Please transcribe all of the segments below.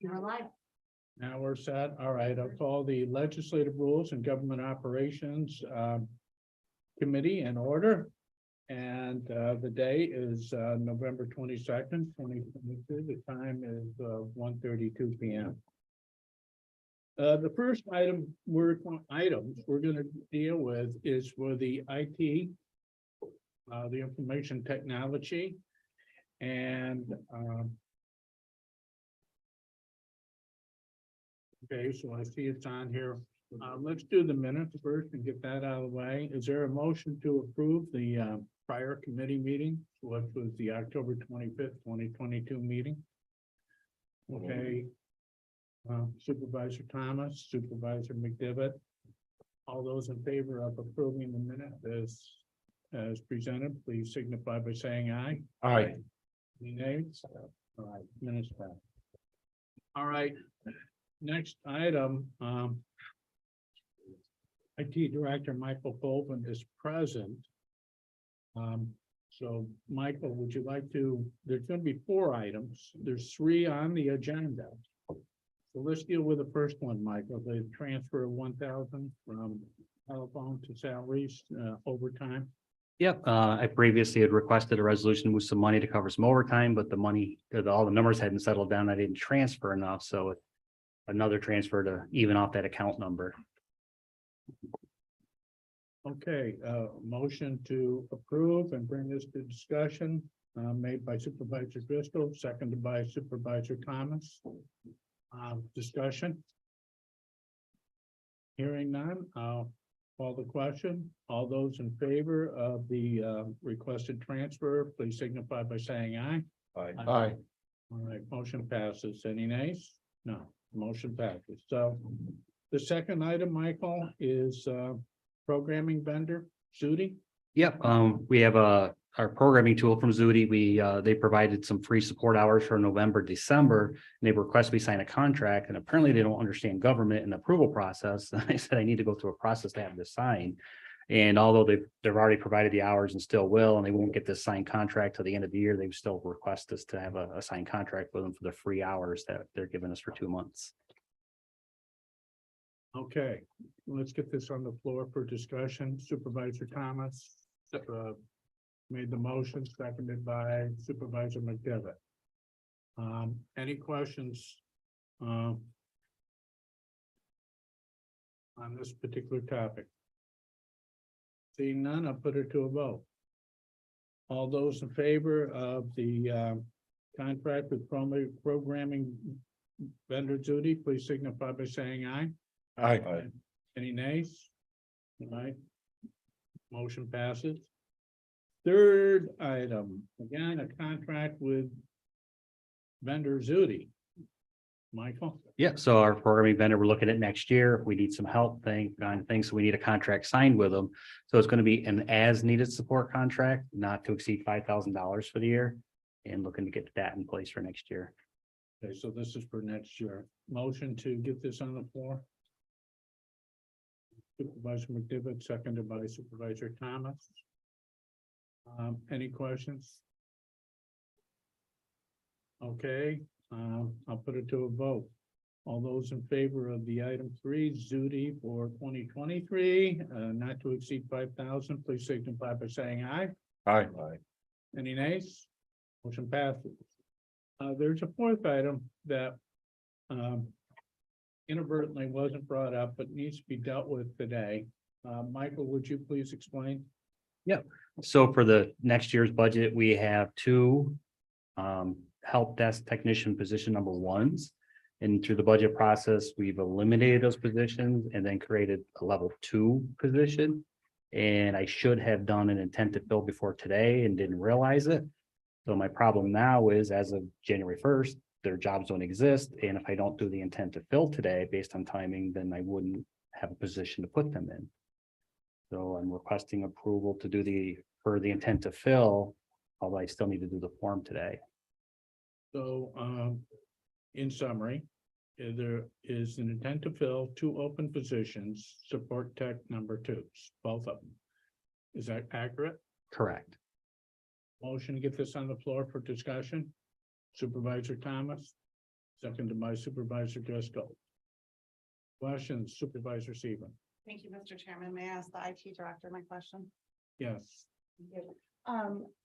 You're alive. Now we're set. All right, I'll call the Legislative Rules and Government Operations Committee in order. And the day is November 22nd, 2022. The time is 1:32 p.m. The first items we're going to deal with is for the IT, the information technology, and okay, so I see it's on here. Let's do the minutes first and get that out of the way. Is there a motion to approve the prior committee meeting, which was the October 25th, 2022 meeting? Okay. Supervisor Thomas, Supervisor McDevitt, all those in favor of approving the minute as presented, please signify by saying aye. Aye. Any nays? All right, minutes back. All right, next item, IT Director Michael Colvin is present. So Michael, would you like to, there's going to be 4 items. There's 3 on the agenda. So let's deal with the first one, Michael, the transfer of 1,000 from telephone to salaries, overtime. Yep, I previously had requested a resolution with some money to cover some overtime, but the money, all the numbers hadn't settled down. I didn't transfer enough, so another transfer to even off that account number. Okay, motion to approve and bring this to discussion, made by Supervisor Driscoll, seconded by Supervisor Thomas. Discussion. Hearing none, I'll call the question. All those in favor of the requested transfer, please signify by saying aye. Aye. Aye. All right, motion passes. Any nays? No, motion passes. So the second item, Michael, is programming vendor, Judy. Yep, we have our programming tool from Zudi. They provided some free support hours for November, December, and they request we sign a contract, and apparently they don't understand government and approval process. I said I need to go through a process to have this signed. And although they've already provided the hours and still will, and they won't get this signed contract till the end of the year, they still request us to have a signed contract with them for the free hours that they're giving us for 2 months. Okay, let's get this on the floor for discussion. Supervisor Thomas made the motion, seconded by Supervisor McDevitt. Any questions on this particular topic? Seeing none, I'll put it to a vote. All those in favor of the contract with programming vendor Judy, please signify by saying aye. Aye. Any nays? All right. Motion passes. Third item, again, a contract with vendor Zudi. Michael? Yeah, so our programming vendor, we're looking at next year. If we need some help, so we need a contract signed with them. So it's going to be an as needed support contract, not to exceed $5,000 for the year, and looking to get that in place for next year. Okay, so this is for next year. Motion to get this on the floor. Supervisor McDevitt, seconded by Supervisor Thomas. Any questions? Okay, I'll put it to a vote. All those in favor of the item 3, Zudi for 2023, not to exceed 5,000, please signify by saying aye. Aye. Any nays? Motion passes. There's a fourth item that inadvertently wasn't brought up, but needs to be dealt with today. Michael, would you please explain? So for the next year's budget, we have 2 help desk technician position number 1s. And through the budget process, we've eliminated those positions and then created a level 2 position. And I should have done an intent to fill before today and didn't realize it. So my problem now is, as of January 1st, their jobs don't exist. And if I don't do the intent to fill today based on timing, then I wouldn't have a position to put them in. So I'm requesting approval to do the intent to fill, although I still need to do the form today. So, in summary, there is an intent to fill 2 open positions, support tech number 2s, both of them. Is that accurate? Correct. Motion to get this on the floor for discussion. Supervisor Thomas, seconded by Supervisor Driscoll. Questions, Supervisor Seaman? Thank you, Mr. Chairman. May I ask the IT director my question? Yes.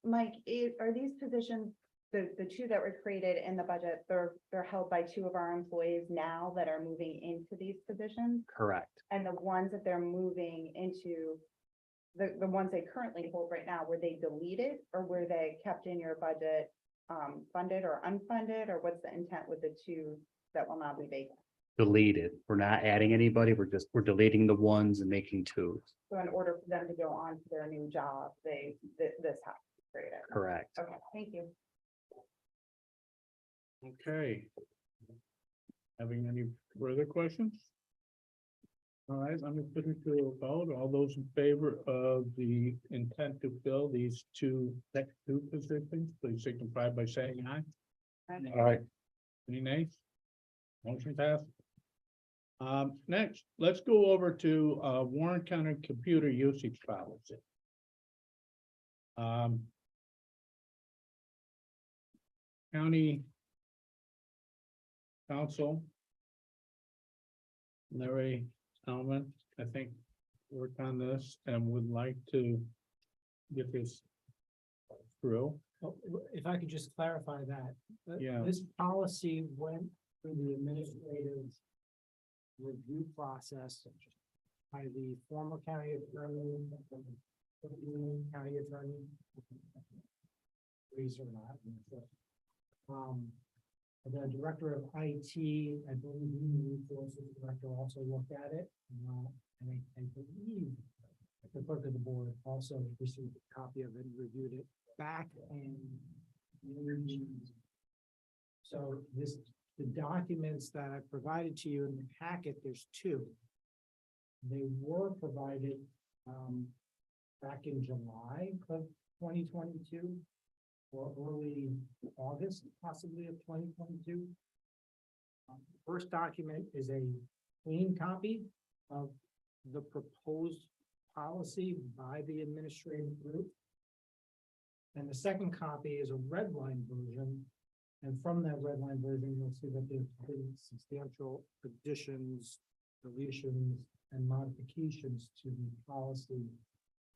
Mike, are these positions, the two that were created in the budget, they're held by two of our employees now that are moving into these positions? Correct. And the ones that they're moving into, the ones they currently hold right now, were they deleted or were they kept in your budget, funded or unfunded, or what's the intent with the two that will now be vacant? Deleted. We're not adding anybody. We're deleting the ones and making twos. So in order for them to go on to their new job, this has to be created. Correct. Okay, thank you. Okay. Having any further questions? All right, let me put it to a vote. All those in favor of the intent to fill these next two positions, please signify by saying aye. All right. Any nays? Motion passed. Next, let's go over to Warren County computer usage policy. County Council Larry Elman, I think, worked on this and would like to get this through. If I could just clarify that. Yeah. This policy went through the administrative review process by the former county attorney, county attorney. Please or not. The director of IT, I believe, the human resources director also looked at it. And I believe the clerk of the board also received a copy of it and reviewed it back and so the documents that I provided to you in the packet, there's two. They were provided back in July of 2022 or early August, possibly of 2022. The first document is a clean copy of the proposed policy by the administrative group. And the second copy is a red line version. And from that red line version, you'll see that there's been substantial additions, deletions, and modifications to the policy,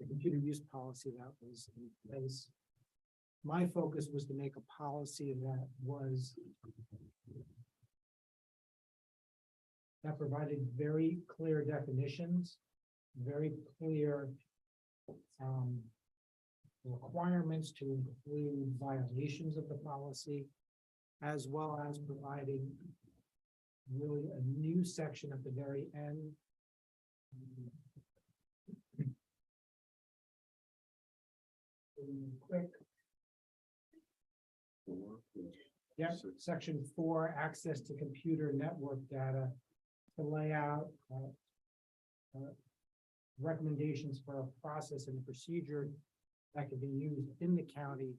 the computer use policy that was in place. My focus was to make a policy that provided very clear definitions, very clear requirements to include violations of the policy, as well as providing really a new section at the very end. Quick. Yep, section 4, access to computer network data, to lay out recommendations for a process and procedure that could be used in the county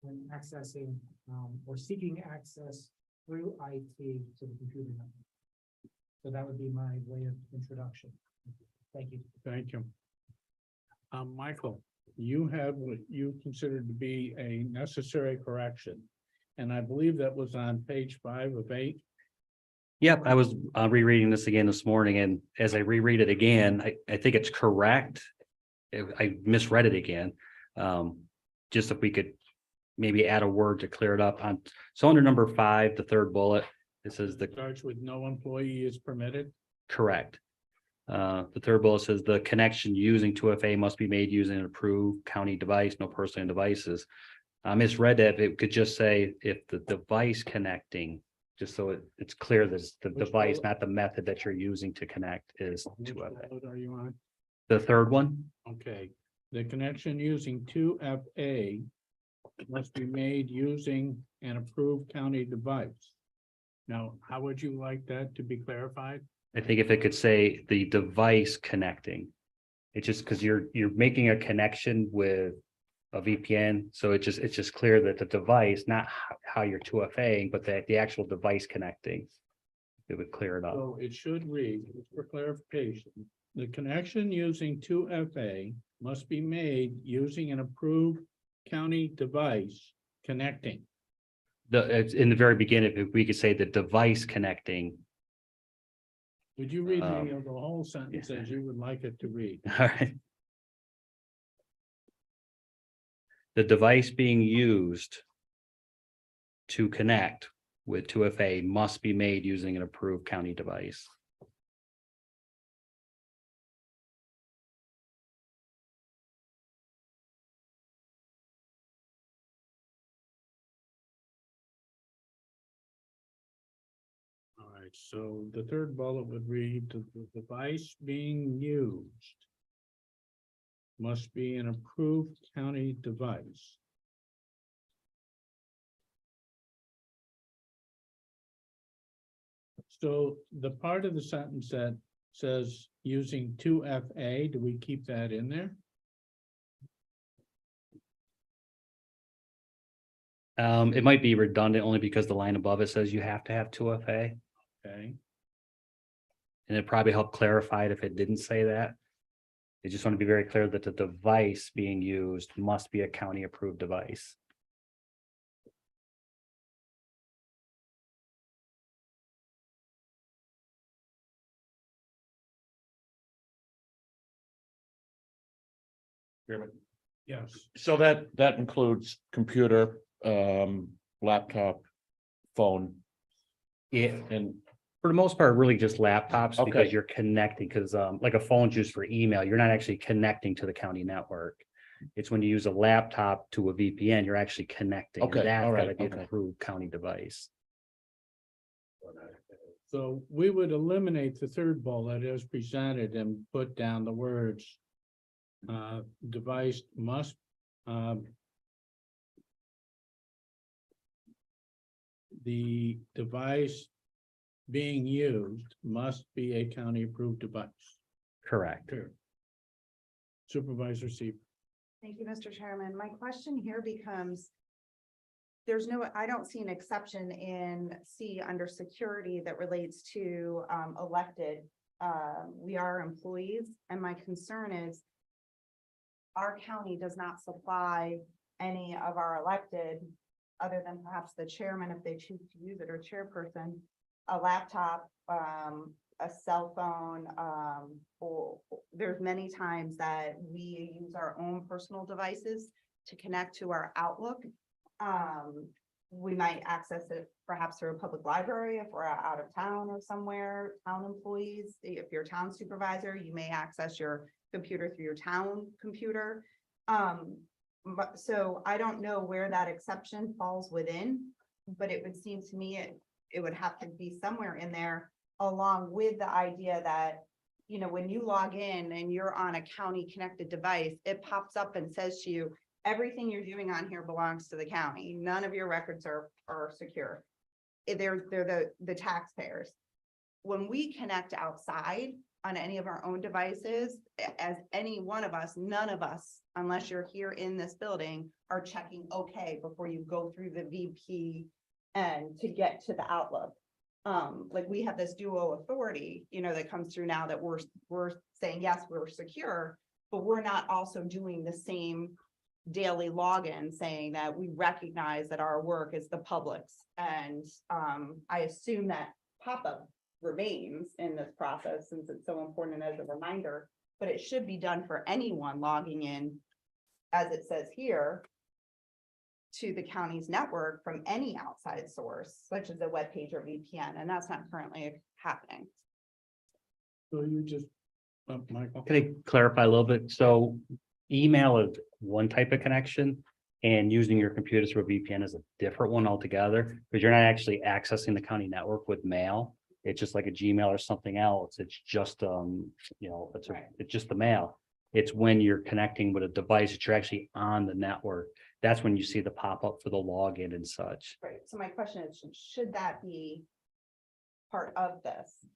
when accessing or seeking access through IT to the computer network. So that would be my way of introduction. Thank you. Thank you. Michael, you had what you considered to be a necessary correction. And I believe that was on page 5 of 8. Yep, I was rereading this again this morning, and as I reread it again, I think it's correct. I misread it again. Just if we could maybe add a word to clear it up on. So under number 5, the third bullet, it says the Starts with no employee is permitted. correct. The third bullet says the connection using 2FA must be made using an approved county device, no personal devices. I misread that. It could just say if the device connecting, just so it's clear that it's the Which device, bullet? not the method that you're using to connect is Which 2FA. bullet are you on? The third one, Okay, the connection using 2FA must be made using an approved county device. Now, how would you like that to be clarified? I think if it could say the device connecting, it's just because you're making a connection with a VPN, so it's just clear that the device, not how you're 2FAing, but that the actual device connecting, it would clear it up. So it should read, for clarification, the connection using 2FA must be made using an approved county device connecting. it's in the very beginning, if we could say the device connecting. Would you read Um, the whole sentence as you would like it to read? All right. The device being used to connect with 2FA must be made using an approved county device. All right, so the third bullet would read, the device being used must be an approved county device. So the part of the sentence that says using 2FA, do we keep that in there? It might be redundant only because the line above it says you have to have 2FA. Okay, And it probably helped clarify it if it didn't say that. They just want to be very clear that the device being used must be a county approved device. yes, So that includes computer, laptop, phone, Yeah, and, for the most part, really just laptops because Okay. you're connecting, because like a phone's used for email, you're not actually connecting to the county network. It's when you use a laptop to a VPN, you're actually connecting. and Okay, That's all gotta right, be an okay. approved county device. so we would eliminate the third bullet as presented and put down the words. Device must, the device being used must be a county approved device. Correct. Clear. Supervisor Seaver. Thank you, Mr. Chairman. My question here becomes, I don't see an exception in C under security that relates to elected. We are employees, and my concern is our county does not supply any of our elected, other than perhaps the chairman if they choose to use it, or chairperson, a laptop, a cell phone, or there's many times that we use our own personal devices to connect to our Outlook. We might access it perhaps through a public library if we're out of town or somewhere, town employees. If you're a town supervisor, you may access your computer through your town computer. But so I don't know where that exception falls within, but it would seem to me it would have to be somewhere in there, along with the idea that, you know, when you log in and you're on a county connected device, it pops up and says to you, everything you're doing on here belongs to the county. None of your records are secure. They're the taxpayers. When we connect outside on any of our own devices, as any one of us, none of us, unless you're here in this building, are checking okay before you go through the VP and to get to the Outlook. Like we have this duo authority, you know, that comes through now that we're saying, yes, we're secure, but we're not also doing the same daily login saying that we recognize that our work is the public's. And I assume that pop-up remains in this process since it's so important as a reminder, but it should be done for anyone logging in, as it says here, to the county's network from any outside source, such as a web page or VPN, and that's not currently happening. So you just, Michael. Can I clarify a little bit? So email is one type of connection and using your computer through a VPN is a different one altogether, because you're not actually accessing the county network with mail. It's just like a Gmail or something else. It's just, you know, Right. it's just the mail. It's when you're connecting with a device that you're actually on the network. That's when you see the pop-up for the login and such. Right, so my question is, should that be part of this?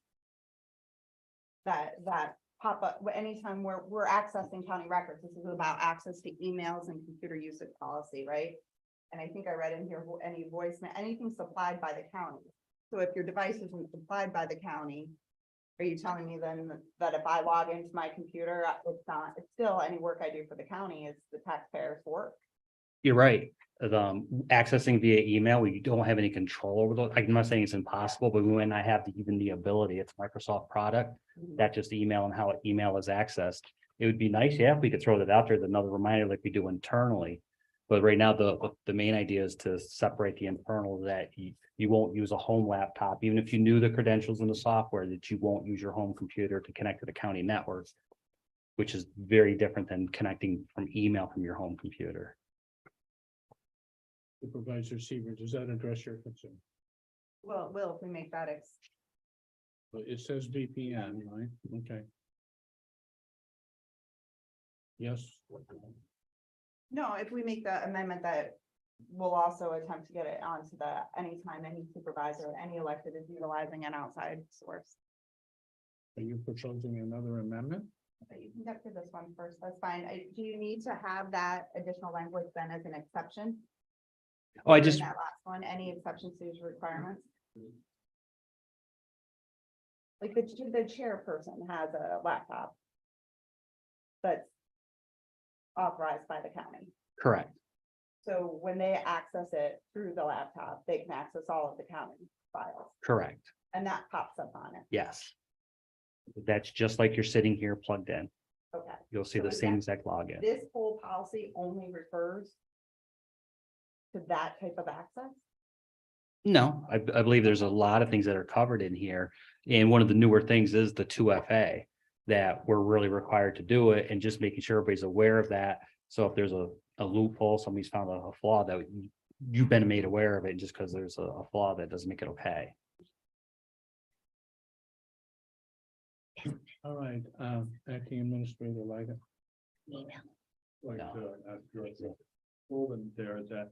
That pop up, anytime we're accessing county records, this is about access to emails and computer usage policy, right? And I think I read in here, any voicemail, anything supplied by the county. So if your device isn't supplied by the county, are you telling me then that if I log into my computer, it's still any work I do for the county is the taxpayer's work? You're right. Accessing via email, we don't have any control over those. I'm not saying it's impossible, but we might not have even the ability. It's a Microsoft product. That just email and how email is accessed. It would be nice, yeah, if we could throw that out there as another reminder like we do internally. But right now, the main idea is to separate the internal that you won't use a home laptop, even if you knew the credentials in the software, that you won't use your home computer to connect to the county networks, which is very different than connecting from email from your home computer. Supervisor Seaver, does that address your concern? Well, if we make that But it says VPN, right? Okay. Yes. no, if we make the amendment that we'll also attempt to get it onto the anytime any supervisor or any elected is utilizing an outside source. Are you proposing another amendment? But you can get to this one first, that's fine. Do you need to have that additional language then as an exception? Oh, I In just, that last one, any exceptions to these requirements? Like the chairperson has a laptop that's authorized by the county. correct, So when they access it through the laptop, they can access all of the county files correct, and that pops up on it. yes. That's just like you're sitting here plugged in. Okay, You'll see So the is same that- exact login. this whole policy only refers to that type of access? No, I believe there's a lot of things that are covered in here. And one of the newer things is the 2FA, that we're really required to do it and just making sure everybody's aware of that. So if there's a loophole, somebody's found a flaw that you've been made aware of it, just because there's a flaw that doesn't make it okay. All right, acting administrator Liga. Like, No. Golden there that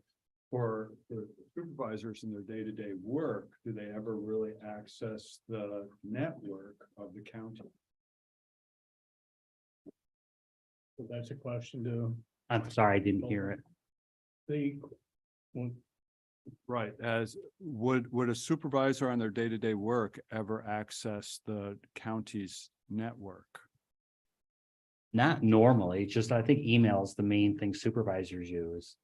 for the supervisors in their day-to-day work, do they ever really access the network of the county? So that's a question to I'm sorry, I didn't hear it. the. well, Right, as would a supervisor on their day-to-day work ever access the county's network? Not normally, just I think email is the main thing supervisors use.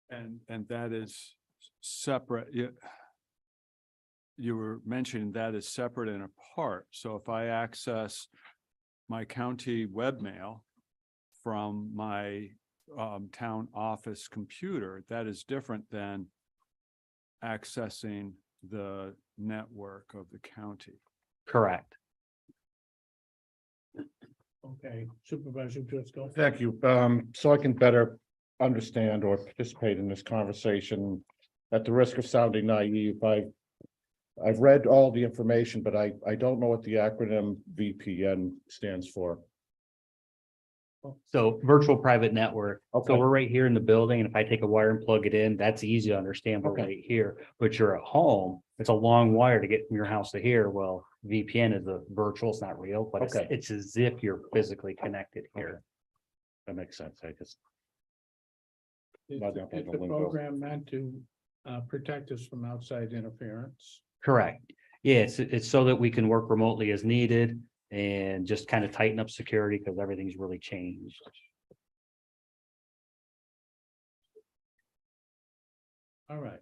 And that is separate, you were mentioning that is separate and apart. So if I access my county webmail from my town office computer, that is different than accessing the network of the county. Correct. Okay, Supervisor Driscoll. Thank you. So I can better understand or participate in this conversation, at the risk of sounding naive, I've read all the information, but I don't know what the acronym VPN stands for. So virtual private network. So Okay. we're right here in the building, and if I take a wire and plug it in, that's easy to understand. We're Okay. right here, but you're at home. It's a long wire to get from your house to here. Well, VPN is a virtual, it's not real, but Okay. it's as if you're physically connected here. That makes sense. I just, Is Not that is big the a window. program meant to protect us from outside interference? Correct. Yeah, it's so that we can work remotely as needed and just kind of tighten up security because everything's really changed. All right.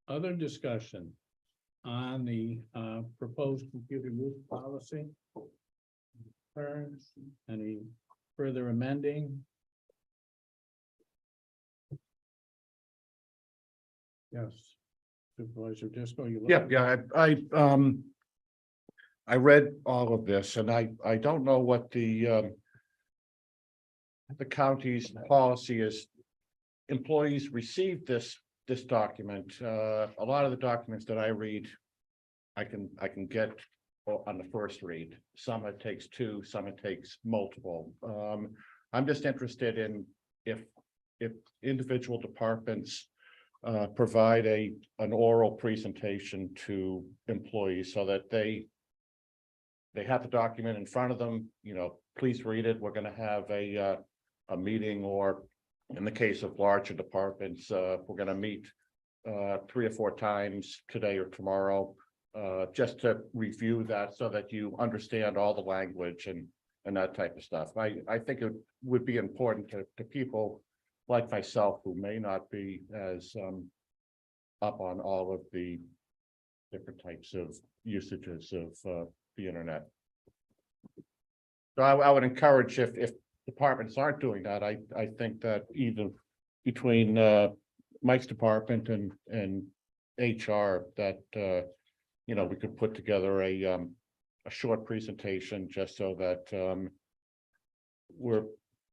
Other discussion on the proposed computer use policy? Concerns? Any further amending? Yes. Supervisor Disco, you. yeah, I read all of this and I don't know what the county's policy is. Employees receive this document. A lot of the documents that I read, I can get on the first read. Some it takes two, some it takes multiple. I'm just interested in if individual departments provide an oral presentation to employees so that they have the document in front of them, please read it. We're gonna have a meeting, or in the case of larger departments, we're gonna meet 3 or 4 times today or tomorrow, just to review that so that you understand all the language and that type of stuff. I think it would be important to people like myself, who may not be as, up on all of the different types of usages of, the internet. So I would encourage if departments aren't doing that, I think that either between, Mike's department and HR, that, you know, we could put together a short presentation just so that,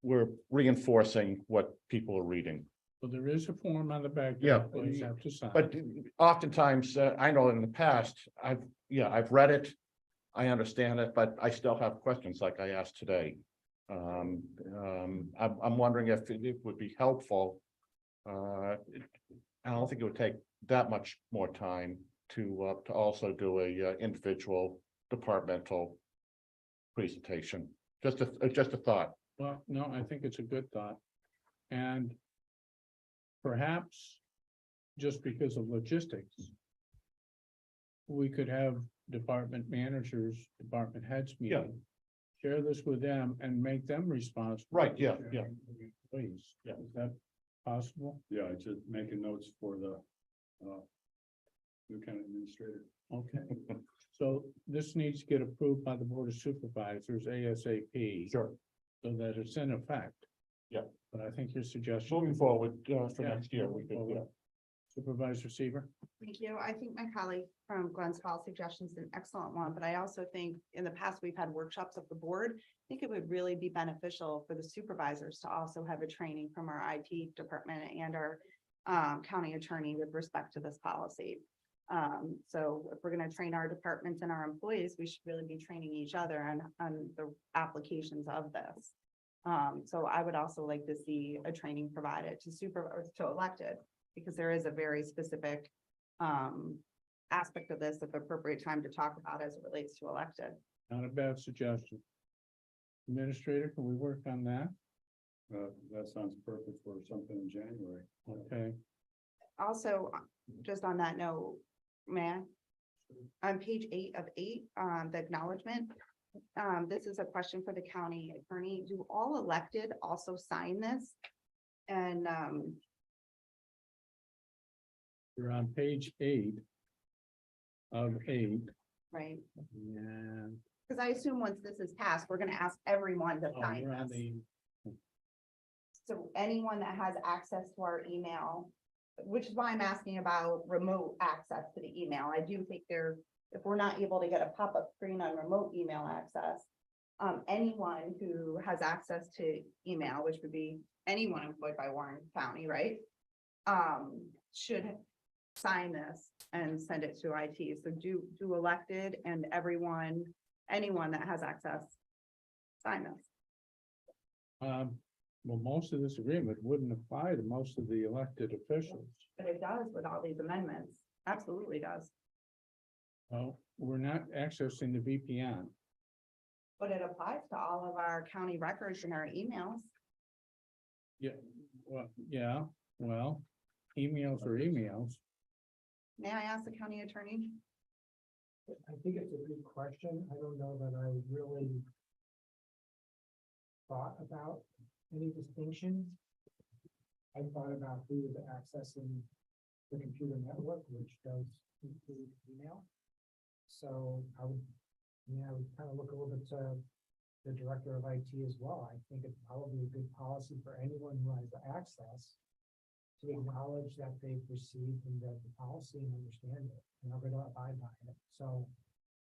we're reinforcing what people are reading. Well, there is a form on the back. that Yeah, employees have to sign. But oftentimes, I know in the past, I've read it. I understand it, but I still have questions like I asked today. I'm wondering if it would be helpful. I don't think it would take that much more time to also do a individual departmental presentation. Just a thought. Well, no, I think it's a good thought. And perhaps just because of logistics, we could have department managers, department heads Yeah. meeting, share this with them and make them responsible. Right, for yeah, sharing yeah. with the employees. Yeah. Is that possible? Yeah, just making notes for the, new county administrator. Okay, so this needs to get approved by the Board of Supervisors ASAP. Sure. So that it's in effect. Yeah. But I think your suggestion. Moving forward, for Yeah. next year, we could, yeah. Supervisor Seaver? Thank you. I think my colleague from Glenn's Hall suggestion is an excellent one, but I also think in the past, we've had workshops of the board. I think it would really be beneficial for the supervisors to also have a training from our IT department and our county attorney with respect to this policy. So if we're gonna train our departments and our employees, we should really be training each other on the applications of this. So I would also like to see a training provided to elected, because there is a very specific aspect of this at the appropriate time to talk about as it relates to elected. Not a bad suggestion. Administrator, can we work on that? That sounds perfect for something in January. Okay, Also, just on that note, man, on page 8 of 8, the acknowledgement. This is a question for the county attorney. Do all elected also sign this? And you're on page 8 of 8, right, and because I assume once this is passed, we're gonna ask everyone to sign you're on this. the, So anyone that has access to our email, which is why I'm asking about remote access to the email. I do think if we're not able to get a pop-up screen on remote email access, anyone who has access to email, which would be anyone employed by Warren County, right? Should sign this and send it to IT. So do elected and anyone that has access, sign this. well, most of this agreement wouldn't apply to most of the elected officials. But it does with all these amendments. Absolutely does. Well, we're not accessing the VPN. But it applies to all of our county records and our emails. Yeah, well, emails are emails. May I ask the county attorney? I think it's a good question. I don't know that I really thought about any distinction. I thought about who is accessing the computer network, which does include email. So I would kind of look a little bit to the director of IT as well. I think it's probably a good policy for anyone who has access to acknowledge that they've received and read the policy and understand it, and are going to abide by it. So,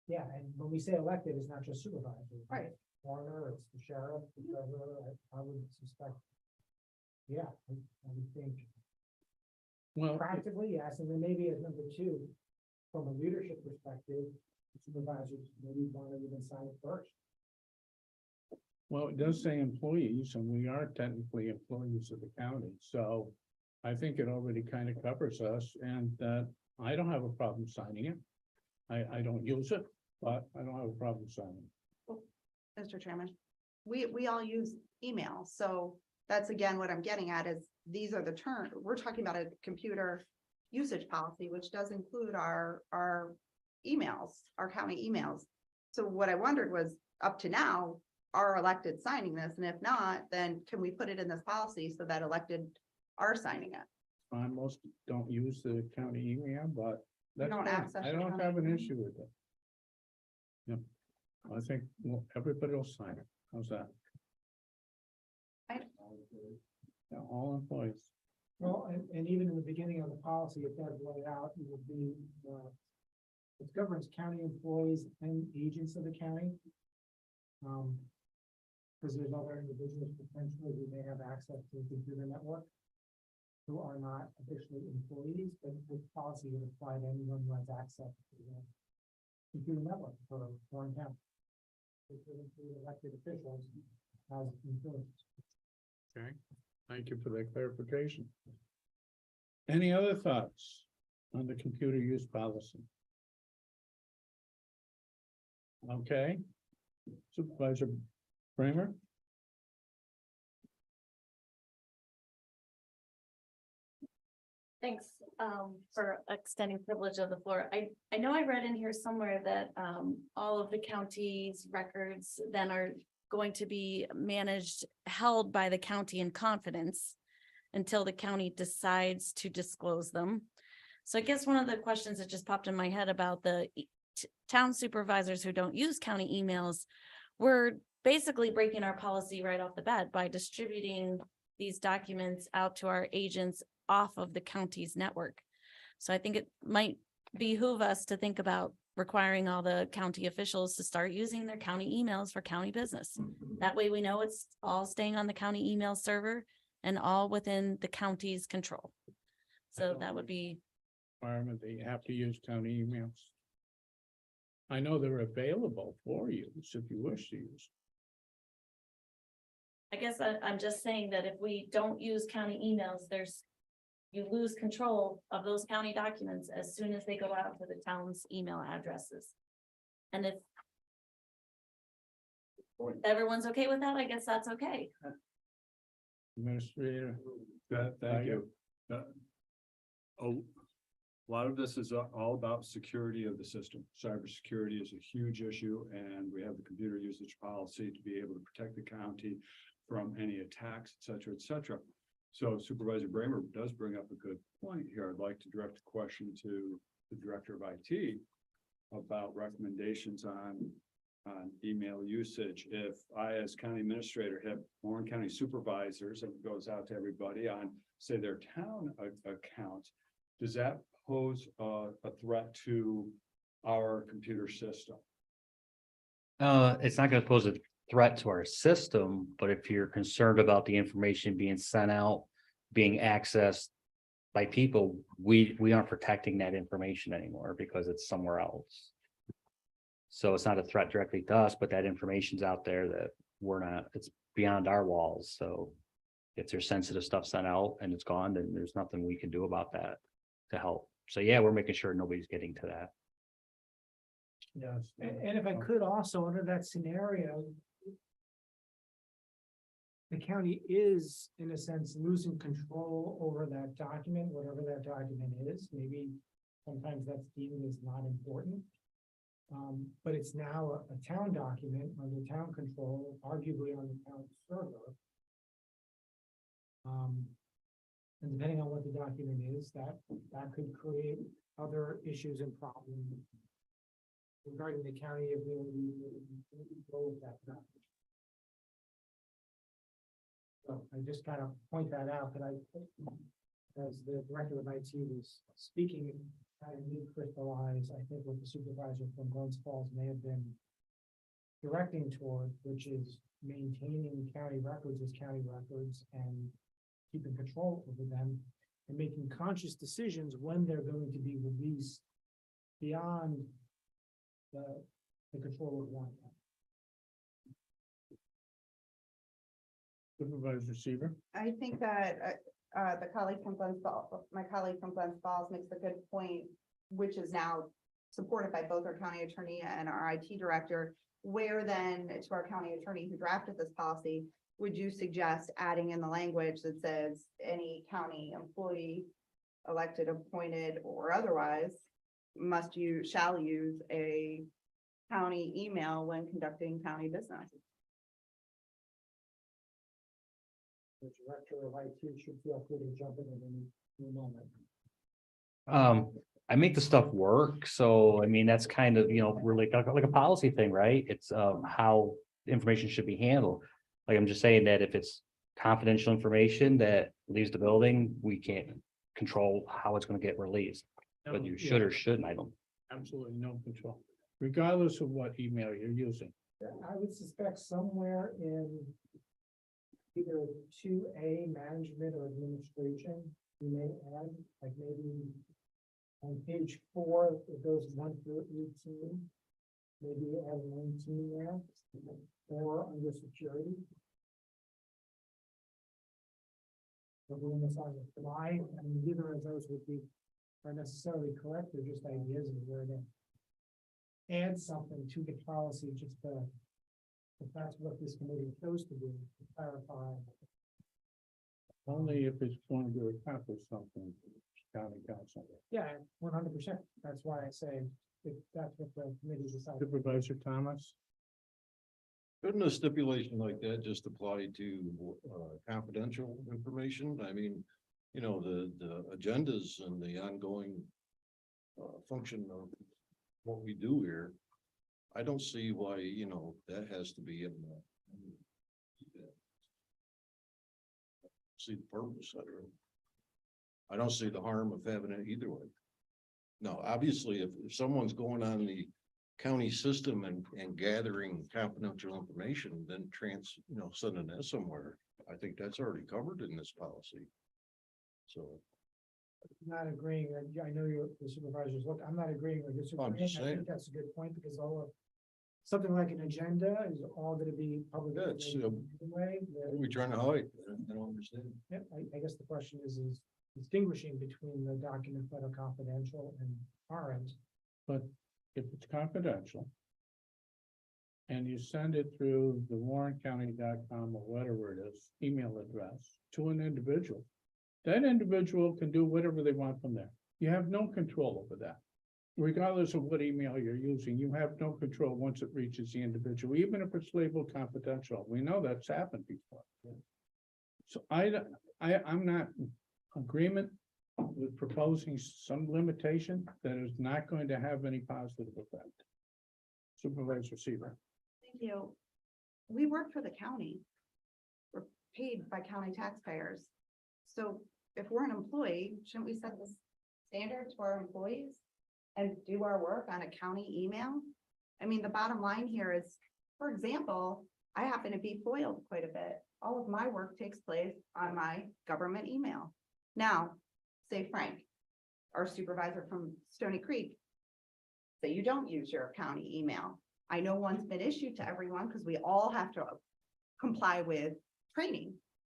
yeah, and when we say elected, it's not just supervisors. Right. Coroner, it's the sheriff, the treasurer. I would suspect. Yeah, I would think Well, practically, yes, and then maybe as number 2, from a leadership perspective, supervisors maybe want to even sign it first. well, it does say employees, and we are technically employees of the county, so I think it already kind of covers us, and I don't have a problem signing it. I don't use it, but I don't have a problem signing it. Mr. Chairman, we all use email, so that's again what I'm getting at is these are the terms. We're talking about a computer usage policy, which does include our emails, our county emails. So what I wondered was, up to now, are elected signing this? And if not, then can we put it in this policy so that elected are signing it? Most don't use the county email, but that's don't fine. access I the don't county have an email? issue with it. Yep. I think everybody will sign it. How's that? Yeah, all employees. Well, and even in the beginning of the policy, it does lay out, it would be, it governs county employees and agents of the county. Because there's other individuals potentially who may have access to the computer network who are not officially employees, but this policy would apply to anyone who has access to the computer network for foreign town. It would include elected officials as employees. Okay, thank you for that clarification. Any other thoughts on the computer use policy? Okay. Supervisor Bramer? Thanks for extending privilege of the floor. I know I read in here somewhere that all of the county's records then are going to be managed, held by the county in confidence until the county decides to disclose them. So I guess one of the questions that just popped in my head about the town supervisors who don't use county emails, we're basically breaking our policy right off the bat by distributing these documents out to our agents off of the county's network. So I think it might behoove us to think about requiring all the county officials to start using their county emails for county business. That way we know it's all staying on the county email server and all within the county's control. So that would be, Requirement that you have to use county emails. I know they're available for use if you wish to use. I guess I'm just saying that if we don't use county emails, you lose control of those county documents as soon as they go out to the town's email addresses. And if everyone's okay with that, I guess that's okay. Administrator. Thank you. A lot of this is all about security of the system. Cybersecurity is a huge issue, and we have the computer usage policy to be able to protect the county from any attacks, et cetera, et cetera. So Supervisor Bramer does bring up a good point here. I'd like to direct a question to the Director of IT about recommendations on email usage. If I, as county administrator, have Warren County supervisors, and it goes out to everybody on, say, their town account, does that pose a threat to our computer system? It's not gonna pose a threat to our system, but if you're concerned about the information being sent out, being accessed by people, we aren't protecting that information anymore because it's somewhere else. So it's not a threat directly to us, but that information's out there that it's beyond our walls. So if there's sensitive stuff sent out and it's gone, then there's nothing we can do about that to help. So yeah, we're making sure nobody's getting to that. Yes. And if I could also, under that scenario, the county is, in a sense, losing control over that document, whatever that document is. Maybe sometimes that's deemed as not important. But it's now a town document under town control, arguably on the town server. And depending on what the document is, that could create other issues and problems regarding the county ability to control that document. So I just kind of point that out that as the director of IT was speaking, I did crystallize, I think, what the supervisor from Glens Falls may have been directing toward, which is maintaining county records as county records and keeping control over them and making conscious decisions when they're going to be released beyond the control of one. Supervisor Seaver. I think that the colleague from Glens Falls, my colleague from Glens Falls makes a good point, which is now supported by both our county attorney and our IT director, where then to our county attorney who drafted this policy, would you suggest adding in the language that says any county employee, elected, appointed, or otherwise, shall use a county email when conducting county business? The director of IT should feel free to jump in at any moment. I make the stuff work, so I mean, that's kind of, really like a policy thing, right? It's how information should be handled. Like, I'm just saying that if it's confidential information that leaves the building, we can't control how it's gonna get released. Whether you should or shouldn't, I don't. Absolutely no control, regardless of what email you're using. I would suspect somewhere in either 2A, management or administration, you may add, like maybe on page 4, it goes 1 through 18. Maybe add 19 there, or under security. But we're almost on the fly, I mean, neither of those are necessarily correct, they're just ideas of where to add something to the policy, just to, if that's what this committee chose to do, to clarify. Only if it's going to accomplish something, county council. Yeah, 100%. That's why I say if that's what the committee decided. Supervisor Thomas? Couldn't a stipulation like that just apply to confidential information? I mean, the agendas and the ongoing function of what we do here. I don't see why, that has to be in the. See the purpose of it. I don't see the harm of having it either way. No, obviously, if someone's going on the county system and gathering confidential information, then sending that somewhere, I think that's already covered in this policy. So. Not agreeing, I know the supervisors look, I'm not agreeing with this. I'm just I saying. think that's a good point, because something like an agenda is all gonna be public. Yeah, it's, Anyway, What are we trying to hide? I don't understand. yeah, I guess the question is distinguishing between the documents that are confidential and aren't. But if it's confidential and you send it through the warrencounty.com or whatever it is, email address to an individual, that individual can do whatever they want from there. You have no control over that. Regardless of what email you're using, you have no control once it reaches the individual, even if it's labeled confidential. We know that's happened before. So I'm not in agreement with proposing some limitation that is not going to have any positive effect. Supervisor Seaver. Thank you. We work for the county. We're paid by county taxpayers. So if we're an employee, shouldn't we set the standard to our employees and do our work on a county email? I mean, the bottom line here is, for example, I happen to be foiled quite a bit. All of my work takes place on my government email. Now, say Frank, our supervisor from Stony Creek, say you don't use your county email. I know one's been issued to everyone because we all have to comply with training.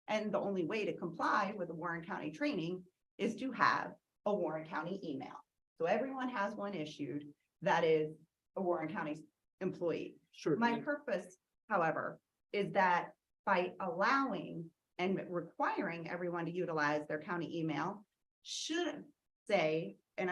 And the only way to comply with the Warren County training is to have a Warren County email. So everyone has one issued that is a Warren County employee. My purpose, however, is that by allowing and requiring everyone to utilize their county email should say, and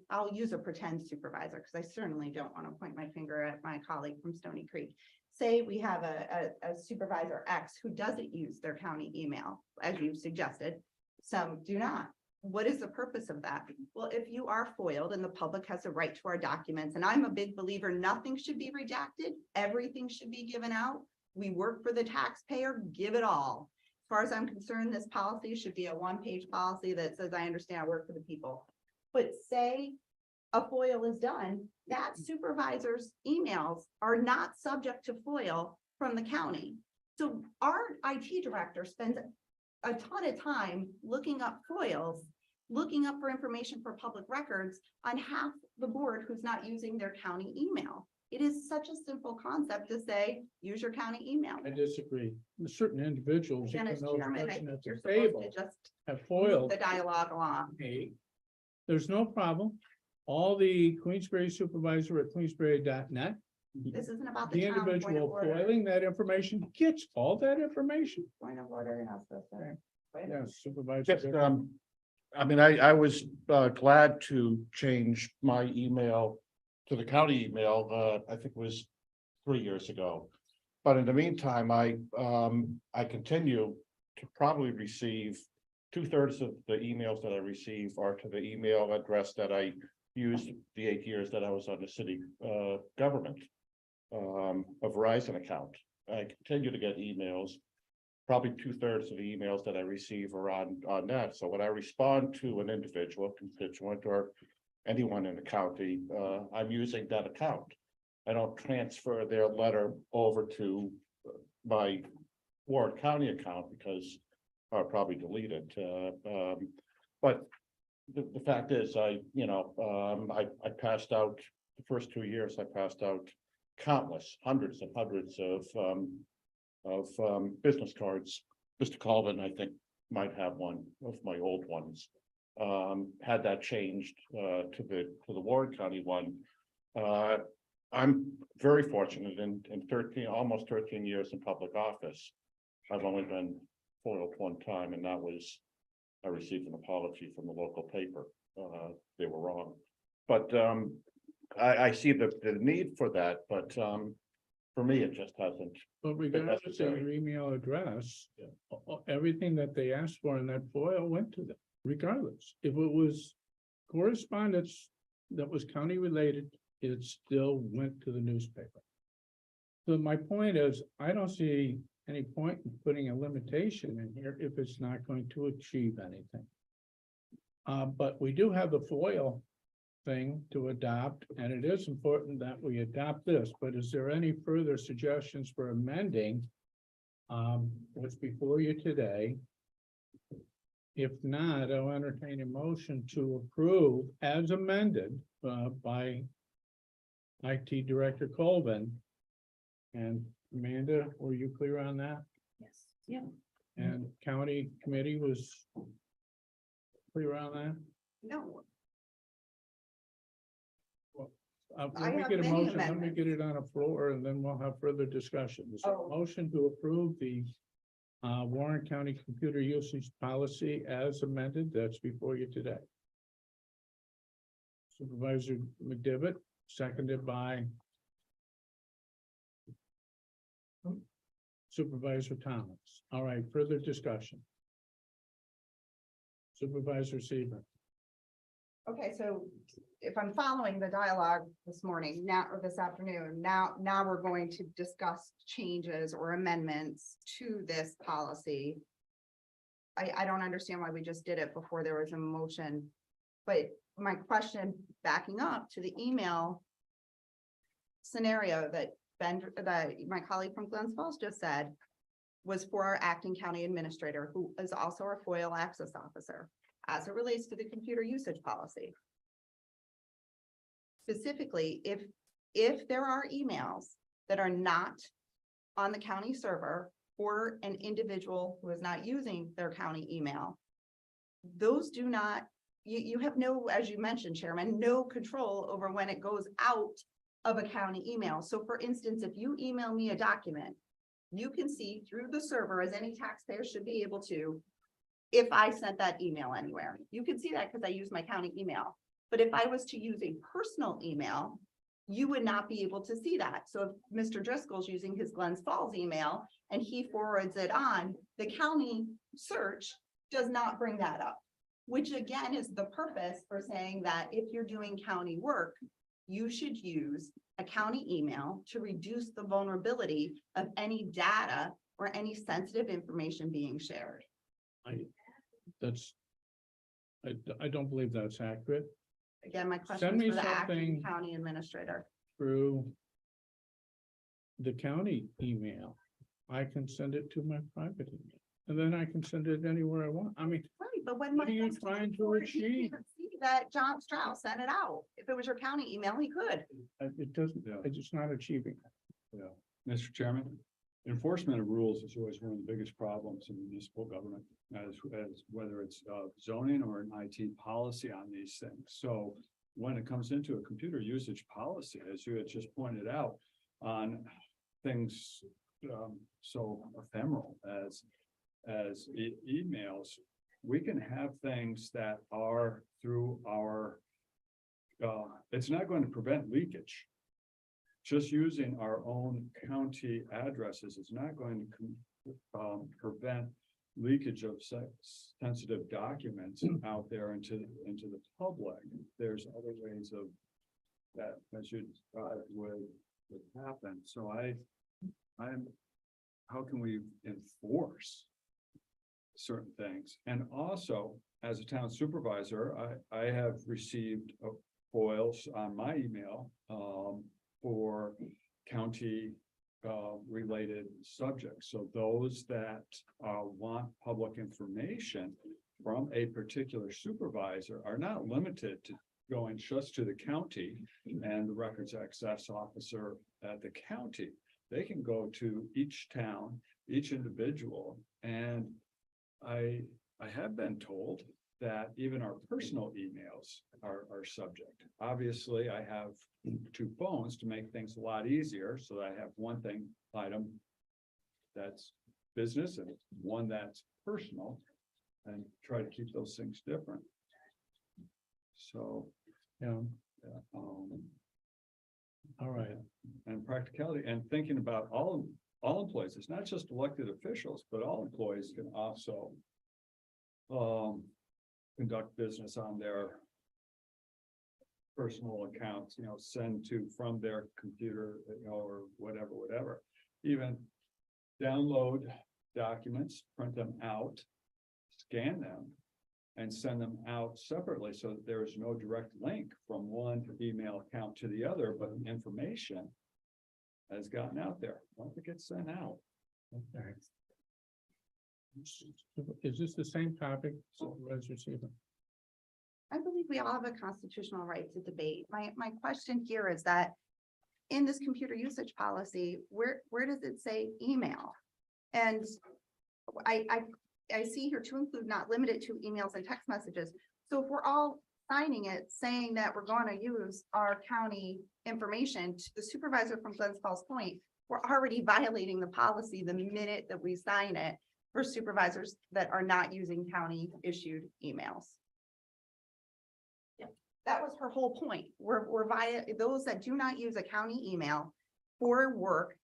I'll use a pretend supervisor because I certainly don't want to point my finger at my colleague from Stony Creek. Say we have a supervisor X who doesn't use their county email, as you suggested. Some do not. What is the purpose of that? Well, if you are foiled and the public has a right to our documents, and I'm a big believer, nothing should be redacted. Everything should be given out. We work for the taxpayer, give it all. As far as I'm concerned, this policy should be a one-page policy that says, I understand I work for the people. But say a FOIL is done, that supervisor's emails are not subject to FOIL from the county. So our IT director spends a ton of time looking up FOILs, looking up for information for public records on half the board who's not using their county email. It is such a simple concept to say, use your county email. I disagree. Certain individuals, Again, even as those chairman, person at you're the supposed table, to just have move foiled the dialogue along. me. There's no problem. All the Queensberry supervisor at queensberry.net, This isn't about the the town. Point of individual order. foiling that information gets all that information. Point of order, you're not supposed to. Yes, supervisor. Just, I was glad to change my email to the county email, I think it was 3 years ago. But in the meantime, I continue to probably receive 2/3 of the emails that I receive are to the email address that I used the 8 years that I was on the city government. A Verizon account. I continue to get emails. Probably 2/3 of the emails that I receive are on that. So when I respond to an individual constituent or anyone in the county, I'm using that account. I don't transfer their letter over to my Warren County account because I'll probably delete it. But the fact is, I passed out, the first 2 years, I passed out countless, hundreds and hundreds of business cards. Mr. Colvin, I think, might have one of my old ones. Had that changed to the Warren County one. I'm very fortunate in 13, almost 13 years in public office. I've only been foiled one time, and that was, I received an apology from the local paper. They were wrong. But I see the need for that, but for me, it just hasn't. But regardless of necessary. your email address, everything that they asked for in that FOIL went to them, regardless. If it was correspondence that was county related, it still went to the newspaper. So my point is, I don't see any point in putting a limitation in here if it's not going to achieve anything. But we do have the FOIL thing to adopt, and it is important that we adopt this, but is there any further suggestions for amending what's before you today? If not, I'll entertain a motion to approve as amended by IT Director Colvin. And Amanda, were you clear on that? Yes. Yeah. And county committee was clear on that? No, I Let me have get a many motion, let me amendments. get it on the floor and then we'll have further discussion. Is there a Oh. motion to approve the Warren County computer usage policy as amended? That's before you today. Supervisor McDevitt, seconded by Supervisor Thomas. All right, further discussion. Supervisor Seaver. okay, so if I'm following the dialogue this morning, now, or this afternoon, now we're going to discuss changes or amendments to this policy. I don't understand why we just did it before there was a motion, but my question, backing up to the email scenario that my colleague from Glens Falls just said, was for our acting county administrator, who is also our FOIL access officer, as it relates to the computer usage policy. Specifically, if there are emails that are not on the county server or an individual who is not using their county email, those do not, you have no, as you mentioned, Chairman, no control over when it goes out of a county email. So for instance, if you email me a document, you can see through the server, as any taxpayer should be able to, if I sent that email anywhere. You can see that because I use my county email. But if I was to use a personal email, you would not be able to see that. So if Mr. Driscoll's using his Glens Falls email and he forwards it on, the county search does not bring that up, which again is the purpose for saying that if you're doing county work, you should use a county email to reduce the vulnerability of any data or any sensitive information being shared. I don't believe that's accurate. Again, my question Send is me for the acting something county administrator. through the county email. I can send it to my private email, and then I can send it anywhere I want. I mean, Right, but when. what are you Mike trying to forwarded, he achieve? can't see that John Strauss sent it out. If it was your county email, he could. It doesn't, Yeah. it's just not achieving. Yeah, Mr. Chairman, enforcement of rules is always one of the biggest problems in municipal government, as whether it's zoning or an IT policy on these things. So when it comes into a computer usage policy, as you had just pointed out, on things so ephemeral as emails, we can have things that are through our it's not going to prevent leakage. Just using our own county addresses is not going to prevent leakage of sensitive documents out there into the public. There's other ways of that should would happen. So how can we enforce certain things? And also, as a town supervisor, I have received foils on my email for county related subjects. So those that want public information from a particular supervisor are not limited to going just to the county and the records access officer at the county. They can go to each town, each individual, and I have been told that even our personal emails are subject. Obviously, I have 2 phones to make things a lot easier, so that I have one thing item that's business and one that's personal, and try to keep those things different. So, Yeah, all right. and practicality and thinking about all employees, it's not just elected officials, but all employees can also conduct business on their personal accounts, send to from their computer, or whatever, even download documents, print them out, scan them, and send them out separately, so that there is no direct link from one email account to the other, but information has gotten out there. Once it gets sent out. Okay. Is this the same topic, Supervisor Seaver? I believe we all have a constitutional right to debate. My question here is that in this computer usage policy, where does it say email? And I see here to include not limited to emails and text messages. So if we're all signing it, saying that we're going to use our county information, to the supervisor from Glens Falls Point, we're already violating the policy the minute that we sign it for supervisors that are not using county issued emails. That was her whole point. We're via those that do not use a county email for work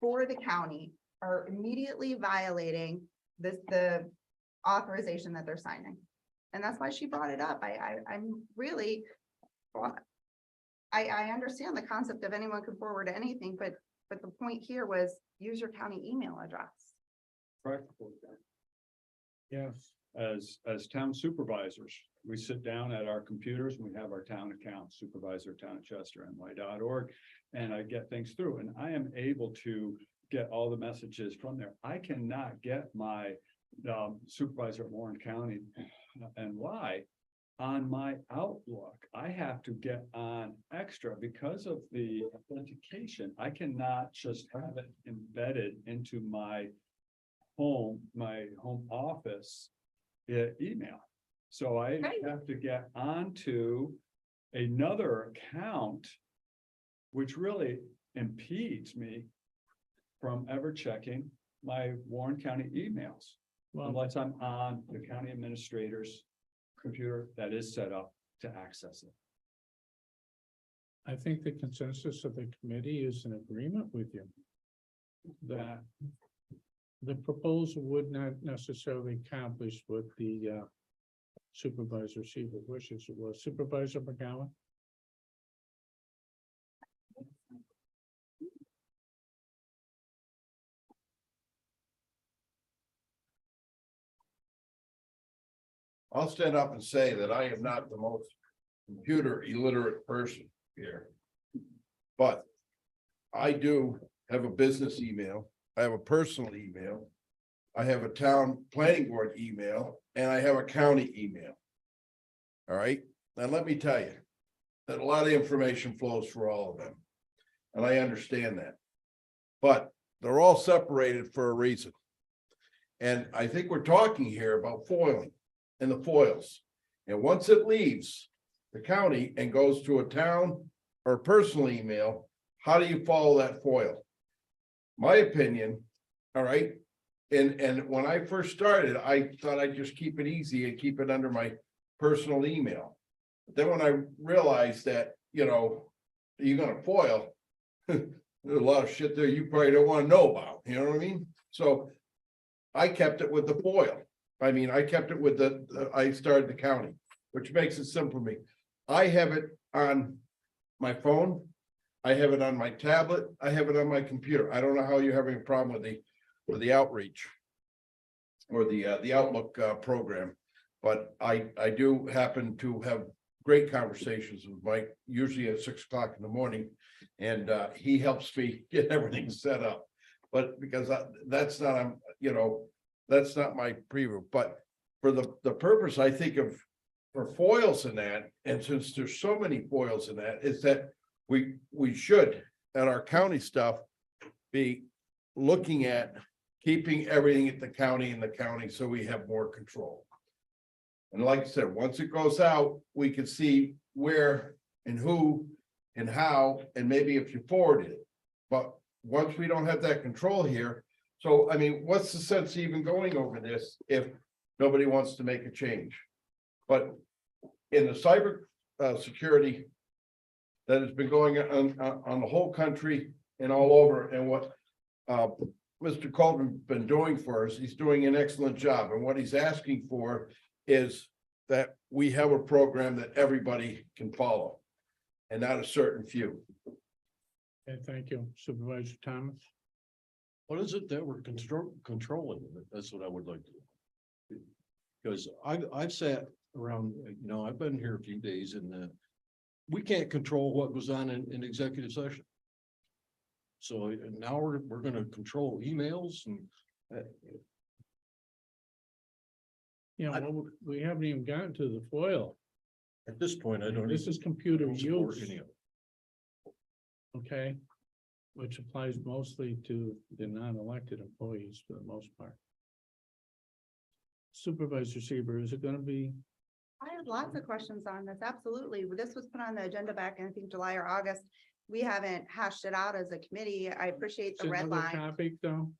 for the county are immediately violating the authorization that they're signing. And that's why she brought it up. I'm really, I understand the concept of anyone can forward anything, but the point here was use your county email address. Practical. Yes. As town supervisors, we sit down at our computers and we have our town account, supervisor, town of Chester, ny.org, and I get things through, and I am able to get all the messages from there. I cannot get my supervisor at Warren County and why on my Outlook. I have to get on extra because of the authentication. I cannot just have it embedded into my home office email. So I Right. have to get onto another account, which really impedes me from ever checking my Warren County emails. Well, Unless I'm on the county administrator's computer that is set up to access it. I think the consensus of the committee is in agreement with you. That the proposal would not necessarily accomplish what the Supervisor Seaver wishes it was. Supervisor McGowan? I'll stand up and say that I am not the most computer illiterate person here. But I do have a business email, I have a personal email, I have a town planning board email, and I have a county email. All right, now let me tell you that a lot of information flows for all of them. And I understand that. But they're all separated for a reason. And I think we're talking here about foiling and the foils. And once it leaves the county and goes to a town or personal email, how do you follow that foil? My opinion, all right, and when I first started, I thought I'd just keep it easy and keep it under my personal email. But then when I realized that, you're gonna foil, there's a lot of shit there you probably don't want to know about, you know what I mean? So I kept it with the FOIL. I mean, I kept it with I started the county, which makes it simple for me. I have it on my phone. I have it on my tablet. I have it on my computer. I don't know how you're having a problem with the outreach. Or the Outlook program, but I do happen to have great conversations with Mike, usually at 6 o'clock in the morning. And he helps me get everything set up. But because that's not, that's not my preview, but for the purpose, I think of. For foils in that, and since there's so many foils in that, is that we should, at our county stuff, be looking at keeping everything at the county so we have more control. And like I said, once it goes out, we can see where and who and how, and maybe if you forward it. But once we don't have that control here, so I mean, what's the sense of even going over this if nobody wants to make a change? But in the cyber security that has been going on the whole country and all over, and what Mr. Colvin's been doing for us, he's doing an excellent job. And what he's asking for is that we have a program that everybody can follow and not a certain few. Okay, thank you. Supervisor Thomas. What is it that we're controlling? That's what I would like to. Because I've sat around, I've been here a few days and we can't control what goes on in executive session. So now we're gonna control emails and Well, we haven't even gotten to the FOIL. at this point, I don't. This is computer don't support use, any of it. okay? Which applies mostly to the non-elected employees for the most part. Supervisor Seaver, is it gonna be? I have lots of questions on this. Absolutely. This was put on the agenda back in, I think, July or August. We haven't hashed it out as a committee. I appreciate the red another line. topic, though?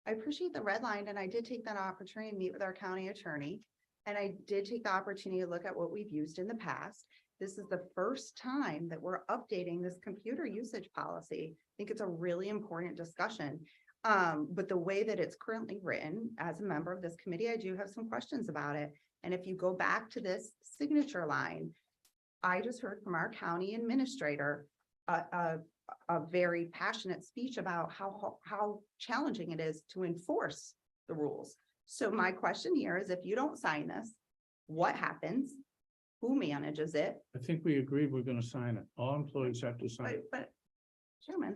I appreciate the red line, and I did take that opportunity to meet with our county attorney. And I did take the opportunity to look at what we've used in the past. This is the first time that we're updating this computer usage policy. I think it's a really important discussion. But the way that it's currently written, as a member of this committee, I do have some questions about it. And if you go back to this signature line, I just heard from our county administrator, a very passionate speech about how challenging it is to enforce the rules. So my question here is, if you don't sign this, what happens? Who manages it? I think we agreed we're gonna sign it. All employees have to sign it. But Chairman,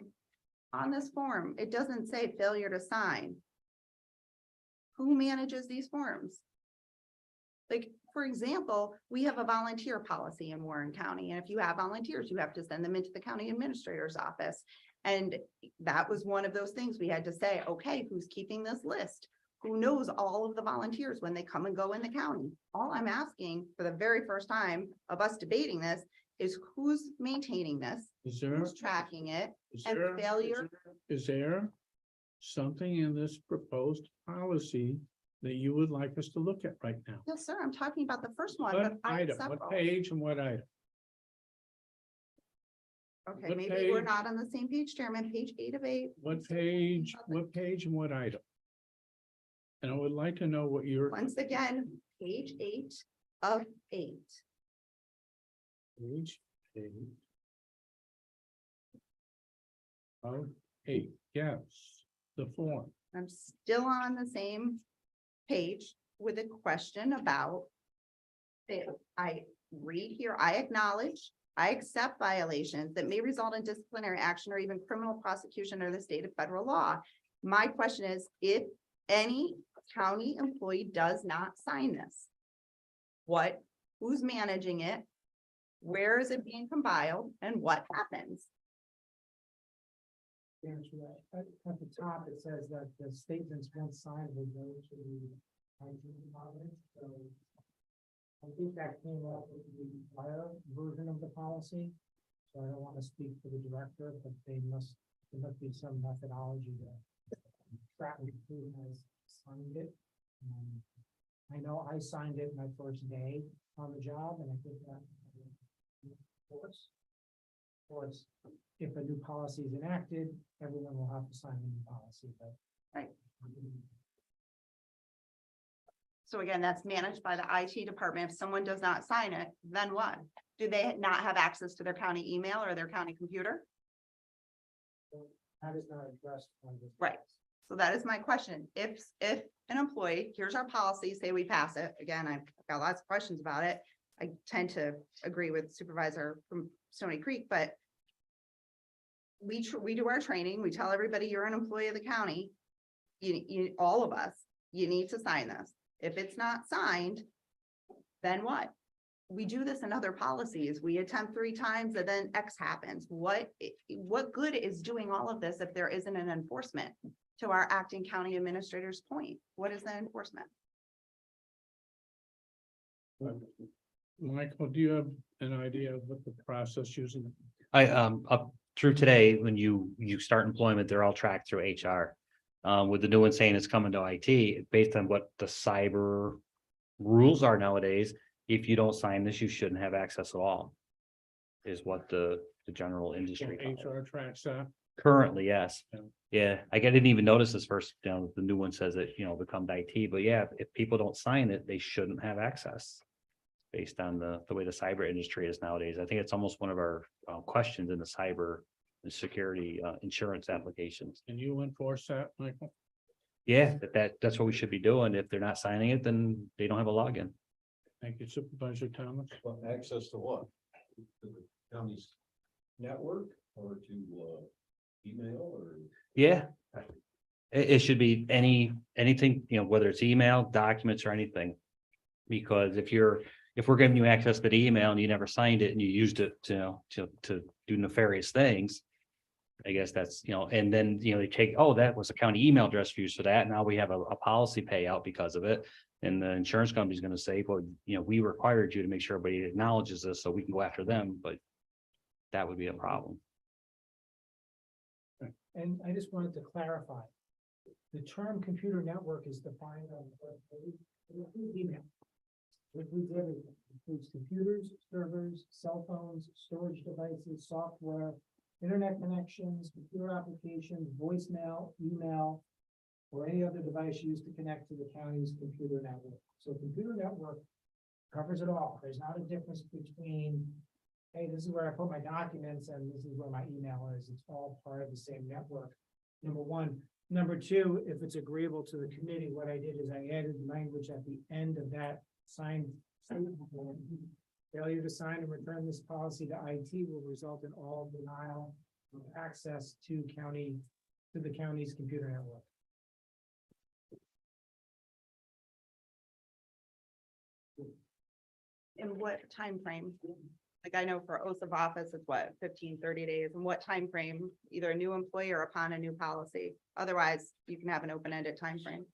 on this form, it doesn't say failure to sign. Who manages these forms? Like, for example, we have a volunteer policy in Warren County, and if you have volunteers, you have to send them into the county administrator's office. And that was one of those things we had to say, okay, who's keeping this list? Who knows all of the volunteers when they come and go in the county? All I'm asking for the very first time of us debating this is who's maintaining this, Is there? who's tracking it, Is and there- failure. Is there something in this proposed policy that you would like us to look at right now? Yes, sir, I'm talking about the first one, What but I have item, what several. page and what item? Okay, what maybe we're page? not on the same page, Chairman, page 8 of 8. What page and what item? And I would like to know what your Once again, page 8 of 8. page eight. Of 8, yes, the form. I'm still on the same page with a question about. I read here, I acknowledge, I accept violations that may result in disciplinary action or even criminal prosecution under the state of federal law. My question is, if any county employee does not sign this, who's managing it? Where is it being compiled and what happens? answer that. At the top, it says that the statements once signed will go to the IT department, so. I think that came up with the prior version of the policy. So I don't want to speak for the director, but there must be some methodology to track who has signed it. I know I signed it my first day on the job, and I think that. Of course, if a new policy is enacted, everyone will have to sign a new policy, but. Right. So again, that's managed by the IT department. If someone does not sign it, then what? Do they not have access to their county email or their county computer? That is not addressed on this. Right. So that is my question. If an employee, here's our policy, say we pass it, again, I've got lots of questions about it. I tend to agree with Supervisor from Stony Creek, but we do our training, we tell everybody you're an employee of the county. All of us, you need to sign this. If it's not signed, then what? We do this in other policies. We attempt 3 times and then X happens. What good is doing all of this if there isn't an enforcement? To our acting county administrator's point, what is the enforcement? Michael, do you have an idea of what the process using? Up through today, when you start employment, they're all tracked through HR. With the new one saying it's coming to IT, based on what the cyber rules are nowadays, if you don't sign this, you shouldn't have access at all. Is what the general industry. calls it. HR tracks that? Currently, yes. Yeah. Yeah, I didn't even notice this first, the new one says it, become IT, but yeah, if people don't sign it, they shouldn't have access. Based on the way the cyber industry is nowadays. I think it's almost one of our questions in the cyber and security insurance applications. Can you enforce that, Michael? Yeah, that's what we should be doing. If they're not signing it, then they don't have a login. Thank you, Supervisor Thomas. Well, access to what? To the county's network or to email or? Yeah. It should be anything, whether it's email, documents or anything. Because if we're giving you access to the email and you never signed it and you used it to do nefarious things. I guess that's, and then, they take, oh, that was a county email address used for that. Now we have a policy payout because of it. And the insurance company's gonna say, well, we required you to make sure everybody acknowledges this so we can go after them, but that would be a problem. And I just wanted to clarify. The term computer network is defined on the first page. It includes email. It includes everything. It includes computers, servers, cell phones, storage devices, software, internet connections, computer applications, voicemail, email, or any other device used to connect to the county's computer network. So computer network covers it all. There's not a difference between, hey, this is where I put my documents and this is where my email is. It's all part of the same network. Number one. Number two, if it's agreeable to the committee, what I did is I added language at the end of that signed statement form. Failure to sign and return this policy to IT will result in all denial of access to the county's computer network. In what time frame? Like I know for oath of office, it's what, 15, 30 days, and what time frame? Either a new employee or upon a new policy. Otherwise, you can have an open-ended time frame.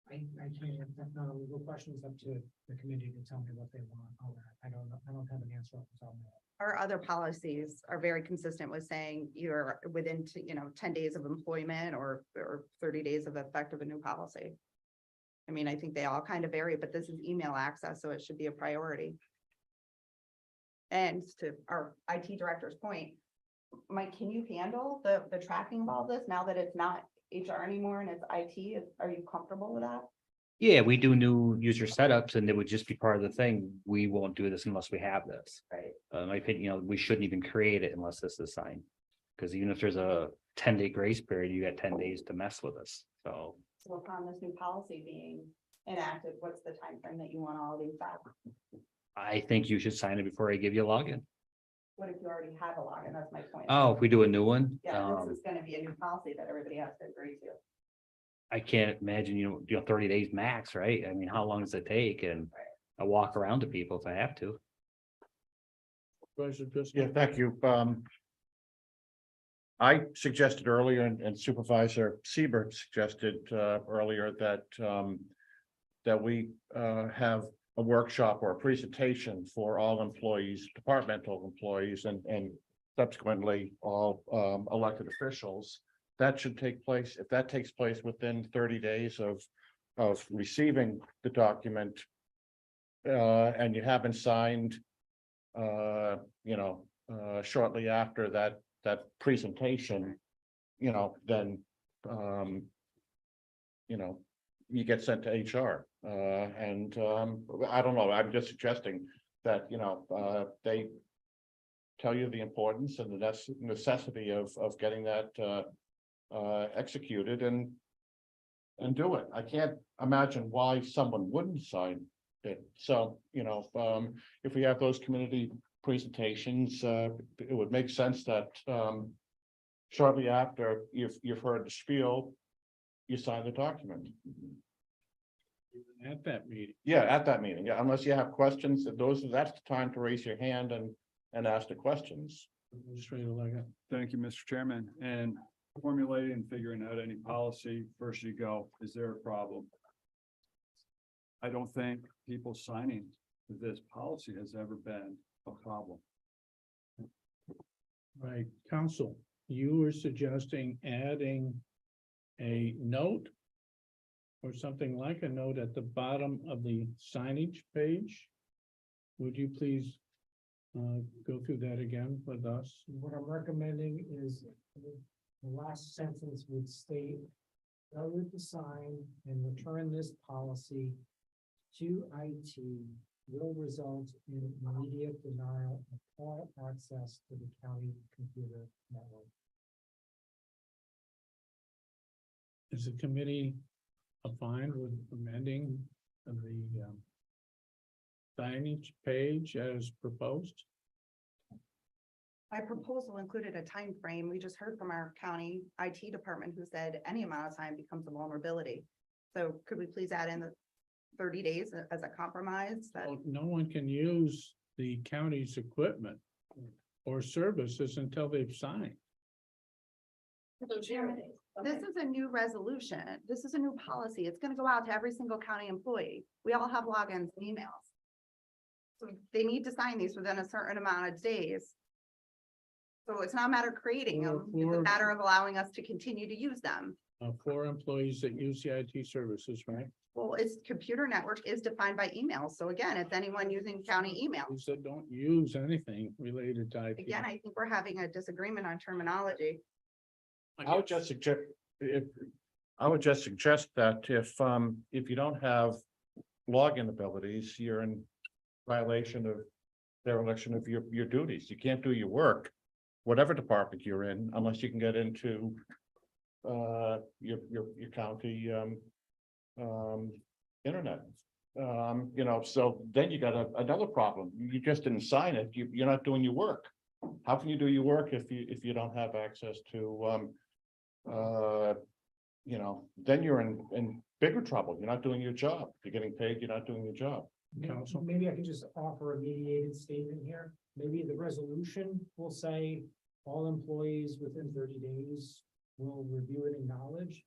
I can't, that's not a legal question. It's up to the committee to tell me what they want. I don't know. I don't have an answer off the top of my head. Our other policies are very consistent with saying you're within, 10 days of employment or 30 days of effect of a new policy. I mean, I think they all kind of vary, but this is email access, so it should be a priority. And to our IT director's point, Mike, can you handle the tracking of all this now that it's not HR anymore and it's IT? Are you comfortable with that? Yeah, we do new user setups and it would just be part of the thing. We won't do this unless we have this. Right. My opinion, we shouldn't even create it unless this is signed. Because even if there's a 10-day grace period, you got 10 days to mess with us. So So upon this new policy being enacted, what's the time frame that you want all these back? I think you should sign it before I give you a login. What if you already have a login? That's my point. Oh, if we do a new one, Yeah, this is gonna be a new policy that everybody has to agree to. I can't imagine, 30 days max, right? I mean, how long does it take? And I walk around to people if I have to. Supervisor Driscoll? Yeah, thank you. I suggested earlier and Supervisor Seaver suggested earlier that that we have a workshop or a presentation for all employees, departmental employees and subsequently all elected officials. That should take place. If that takes place within 30 days of receiving the document and you haven't signed shortly after that presentation, then, you get sent to HR. I don't know, I'm just suggesting that, they tell you the importance and the necessity of getting that, executed and do it. I can't imagine why someone wouldn't sign it. So, if we have those community presentations, it would make sense that, shortly after you've heard the spiel, you sign the document. At that meeting. Yeah, at that meeting, yeah, unless you have questions, that's the time to raise your hand and ask the questions. Administrator Leggett. Thank you, Mr. Chairman. And formulating and figuring out any policy, first you go, is there a problem? I don't think people signing this policy has ever been a problem. Right, counsel, you were suggesting adding a note or something like a note at the bottom of the signage page. Would you please go through that again with us? What I'm recommending is the last sentence would state, failure to sign and return this policy to IT will result in immediate denial of all access to the county computer network. Is the committee fine with amending the signage page as proposed? My proposal included a time frame. We just heard from our county IT department who said any amount of time becomes a vulnerability. So could we please add in the 30 days as a compromise? That Well, no one can use the county's equipment or services until they've signed. this is a new resolution. This is a new policy. It's gonna go out to every single county employee. We all have logins and emails. So they need to sign these within a certain amount of days. So it's not a matter of creating them, it's a matter of allowing us to continue to use them. For employees that use the IT services, right? Well, its computer network is defined by email. So again, it's anyone using county email. Those that don't use anything related to IT. Again, I think we're having a disagreement on terminology. I would just suggest, that if you don't have login abilities, you're in violation of dereliction of your duties. You can't do your work, whatever department you're in, unless you can get into your county internet. So then you got another problem. You just didn't sign it. You're not doing your work. How can you do your work if you don't have access to then you're in bigger trouble. You're not doing your job. If you're getting paid, you're not doing your job. Counsel? Maybe I could just offer a mediated statement here. Maybe the resolution will say all employees within 30 days will review and acknowledge.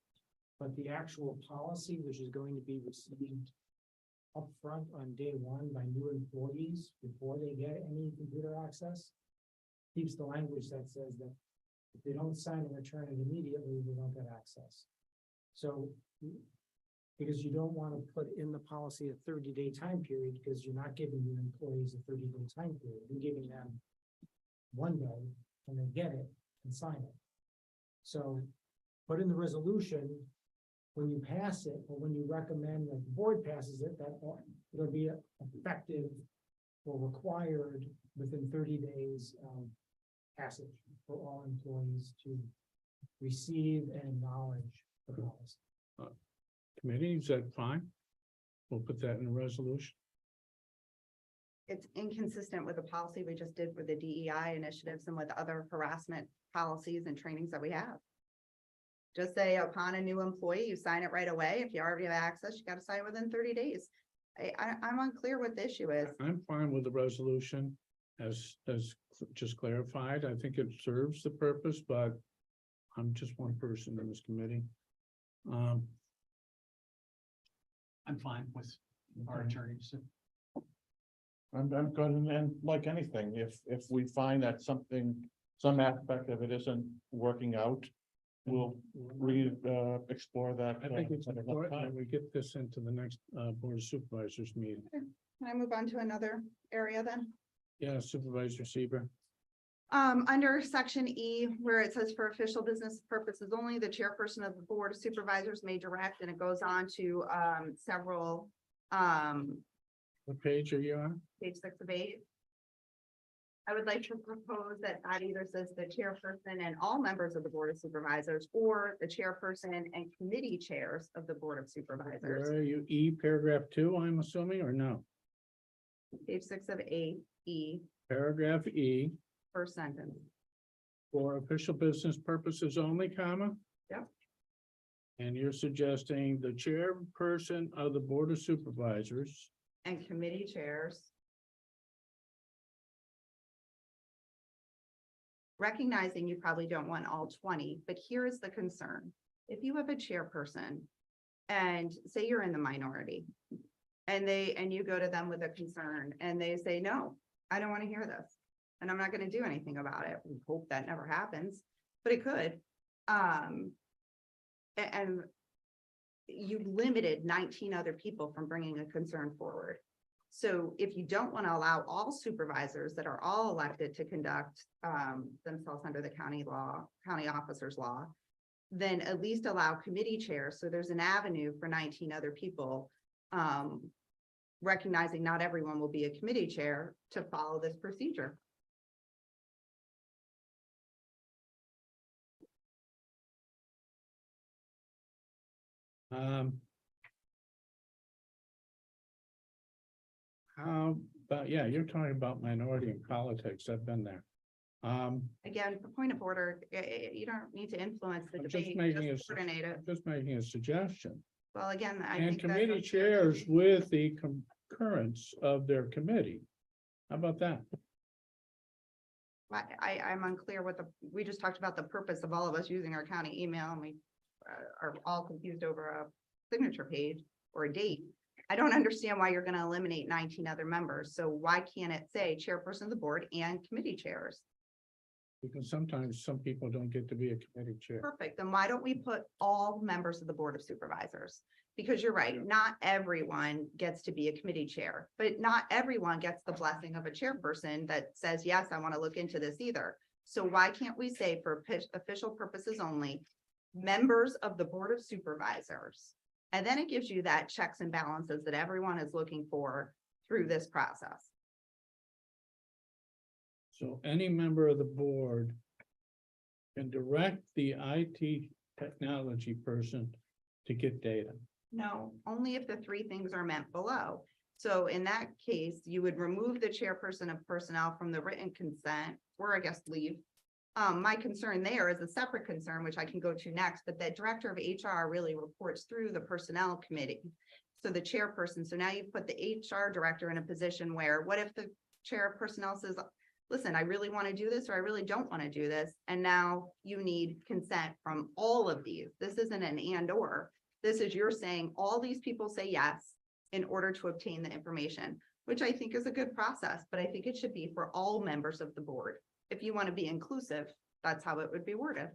But the actual policy, which is going to be received upfront on day one by new employees before they get any computer access, keeps the language that says that if they don't sign and return it immediately, they don't get access. So, because you don't want to put in the policy a 30-day time period, because you're not giving your employees a 30-day time period. You're giving them one day when they get it and sign it. So, put in the resolution, when you pass it, or when you recommend that the board passes it, that it'll be effective or required within 30 days passage for all employees to receive and acknowledge the policy. Committee, is that fine? We'll put that in the resolution. It's inconsistent with the policy we just did for the DEI initiatives and with other harassment policies and trainings that we have. Just say upon a new employee, you sign it right away. If you already have access, you gotta sign within 30 days. I'm unclear what the issue is. I'm fine with the resolution as just clarified. I think it serves the purpose, but I'm just one person in this committee. I'm fine with our attorneys. I'm good, and like anything, if we find that some aspect of it isn't working out, we'll explore that. I think it's at another important that time. we get this into the next Board of Supervisors meeting. Can I move on to another area then? Yeah, Supervisor Seaver. Under section E, where it says for official business purposes only, the chairperson of the board of supervisors may direct, and it goes on to, several, What page are you on? page 6 of 8. I would like to propose that either says the chairperson and all members of the board of supervisors, or the chairperson and committee chairs of the board of supervisors. Where are you? E paragraph 2, I'm assuming, or no? Page 6 of 8, E, Paragraph E, first sentence. for official business purposes only, comma? Yep. And you're suggesting the chairperson of the board of supervisors. And committee chairs. Recognizing you probably don't want all 20, but here is the concern. If you have a chairperson and say you're in the minority and you go to them with a concern and they say, no, I don't want to hear this. And I'm not going to do anything about it. We hope that never happens, but it could. And you limited 19 other people from bringing a concern forward. So if you don't want to allow all supervisors that are all elected to conduct themselves under the county law, county officers law, then at least allow committee chairs. So there's an avenue for 19 other people, recognizing not everyone will be a committee chair, to follow this procedure. How about, yeah, you're talking about minority in politics. I've been there. Again, for point of order, you don't need to influence the I'm just debate, making just coordinate it. Just making a suggestion. Well, again, I And think that's committee up to- chairs with the concurrence of their committee. How about that? I'm unclear what we just talked about the purpose of all of us using our county email, and we are all confused over a signature page or a date. I don't understand why you're gonna eliminate 19 other members. So why can't it say chairperson of the board and committee chairs? Because sometimes some people don't get to be a committee chair. Perfect. Then why don't we put all members of the board of supervisors? Because you're right, not everyone gets to be a committee chair, but not everyone gets the blessing of a chairperson that says, yes, I want to look into this either. So why can't we say for official purposes only, members of the board of supervisors? And then it gives you that checks and balances that everyone is looking for through this process. So any member of the board can direct the IT technology person to get data. No, only if the 3 things are meant below. So in that case, you would remove the chairperson of personnel from the written consent, or I guess leave. My concern there is a separate concern, which I can go to next, but the director of HR really reports through the personnel committee. So the chairperson, so now you've put the HR director in a position where, what if the chair of personnel says, listen, I really want to do this, or I really don't want to do this. And now you need consent from all of these. This isn't an and or. This is you're saying all these people say yes in order to obtain the information, which I think is a good process, but I think it should be for all members of the board. If you want to be inclusive, that's how it would be worded.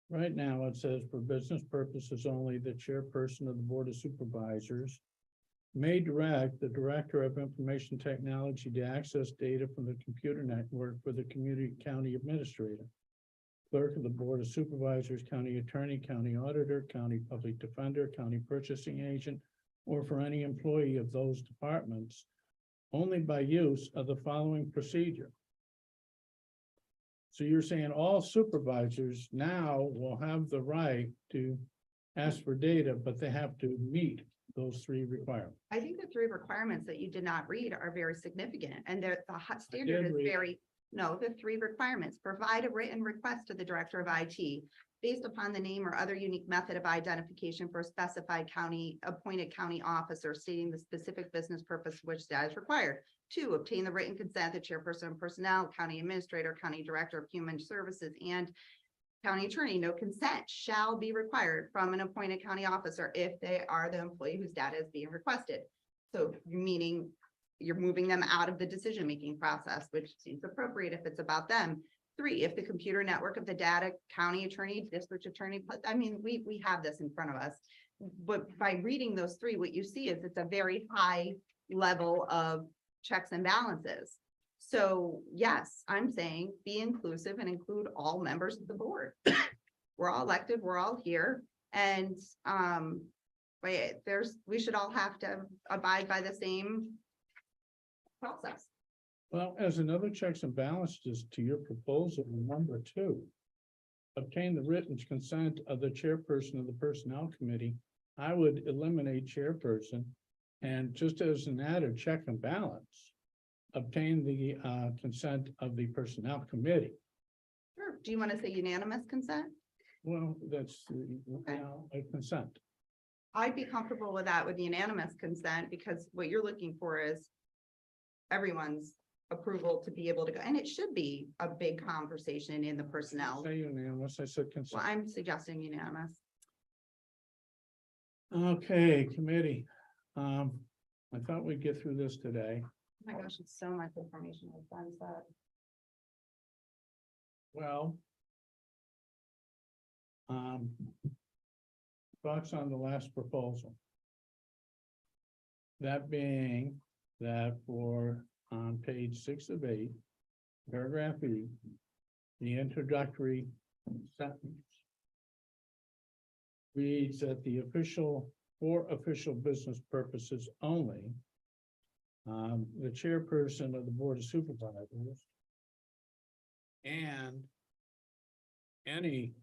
Right now it says for business purposes only, the chairperson of the board of supervisors may direct the director of information technology to access data from the computer network for the community county administrator, clerk of the board of supervisors, county attorney, county auditor, county public defender, county purchasing agent, or for any employee of those departments, only by use of the following procedure. So you're saying all supervisors now will have the right to ask for data, but they have to meet those 3 requirements. I think the 3 requirements that you did not read are very significant, and the hot standard did is read. very, no, the 3 requirements: provide a written request to the director of IT based upon the name or other unique method of identification for a specified county appointed county officer stating the specific business purpose which that is required. 2, obtain the written consent of the chairperson of personnel, county administrator, county director of human services, and county attorney. No consent shall be required from an appointed county officer if they are the employee whose data is being requested. So meaning you're moving them out of the decision-making process, which seems appropriate if it's about them. three, if the computer network of the data county attorney, district attorney, but I mean, we have this in front of us. But by reading those three, what you see is it's a very high level of checks and balances. So yes, I'm saying be inclusive and include all members of the board. We're all elected, we're all here, and we should all have to abide by the same process. Well, as another checks and balances to your proposal, number 2. Obtain the written consent of the chairperson of the personnel committee. I would eliminate chairperson, and just as an added check and balance, obtain the consent of the personnel committee. Sure. Do you want to say unanimous consent? Well, that's a consent. I'd be comfortable with that with unanimous consent, because what you're looking for is everyone's approval to be able to go, and it should be a big conversation in the personnel. Say unanimous, I said Well, consent. I'm suggesting unanimous. Okay, committee. I thought we'd get through this today. Oh my gosh, it's so much information. Like Ben said. Well. Thoughts on the last proposal? That being that for on page 6 of 8, paragraph E, the introductory sentence reads that for official business purposes only, the chairperson of the Board of Supervisors and any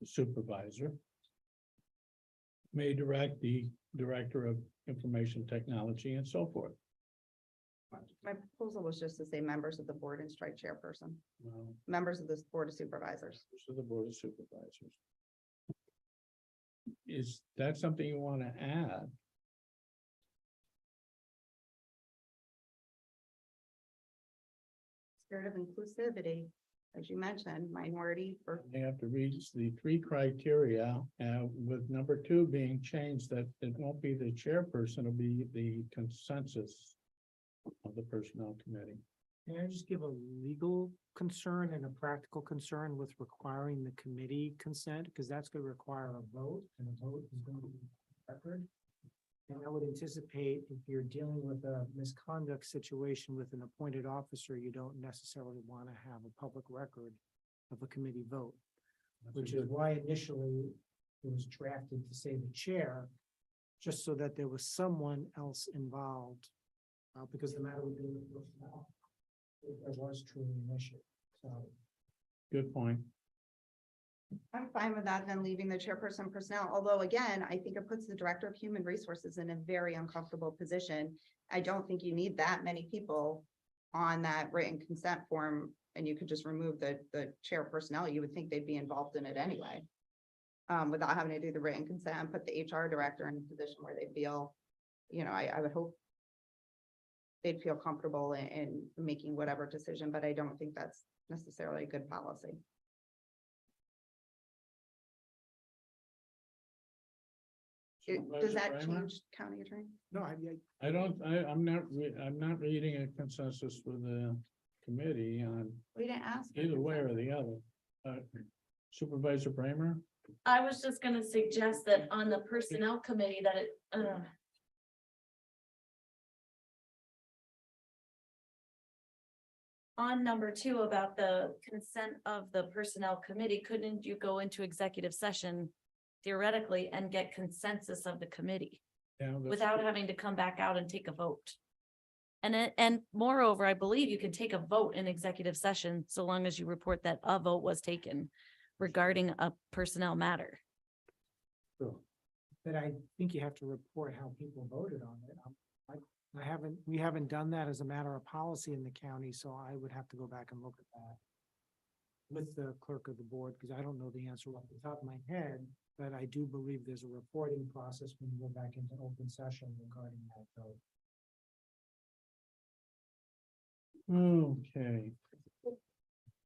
supervisor may direct the Director of Information Technology and so forth. My proposal was just to say members of the board and strike chairperson, Well, members of this board of supervisors. to the Board of Supervisors. Is that something you want to add? Spirit of inclusivity, as you mentioned, minority or They have to reach the 3 criteria, with number 2 being changed, that it won't be the chairperson, it'll be the consensus of the personnel committee. Can I just give a legal concern and a practical concern with requiring the committee consent? Because that's going to require a vote, and a vote is going to be record. And I would anticipate if you're dealing with a misconduct situation with an appointed officer, you don't necessarily want to have a public record of a committee vote, which is why initially it was drafted to say the chair, just so that there was someone else involved, because the matter would be with personnel. If there was truly an issue, so. Good point. I'm fine with that, then leaving the chairperson personnel, although again, I think it puts the director of human resources in a very uncomfortable position. I don't think you need that many people on that written consent form, and you could just remove the chair personnel. You would think they'd be involved in it anyway. Without having to do the written consent, put the HR director in a position where they feel, I would hope they'd feel comfortable in making whatever decision, but I don't think that's necessarily a good policy. Does that change county attorney? No, I'm not reading a consensus with the committee on We didn't ask. for either way or consent. the other. Supervisor Bramer? I was just gonna suggest that on the personnel committee that it, on number 2 about the consent of the personnel committee, couldn't you go into executive session theoretically and get consensus of the committee Yeah, that's- without having to come back out and take a vote? And moreover, I believe you can take a vote in executive session so long as you report that a vote was taken regarding a personnel matter. but I think you have to report how people voted on it. We haven't done that as a matter of policy in the county, so I would have to go back and look at that with the clerk of the board, because I don't know the answer off the top of my head, but I do believe there's a reporting process when you go back into open session regarding that vote. Okay.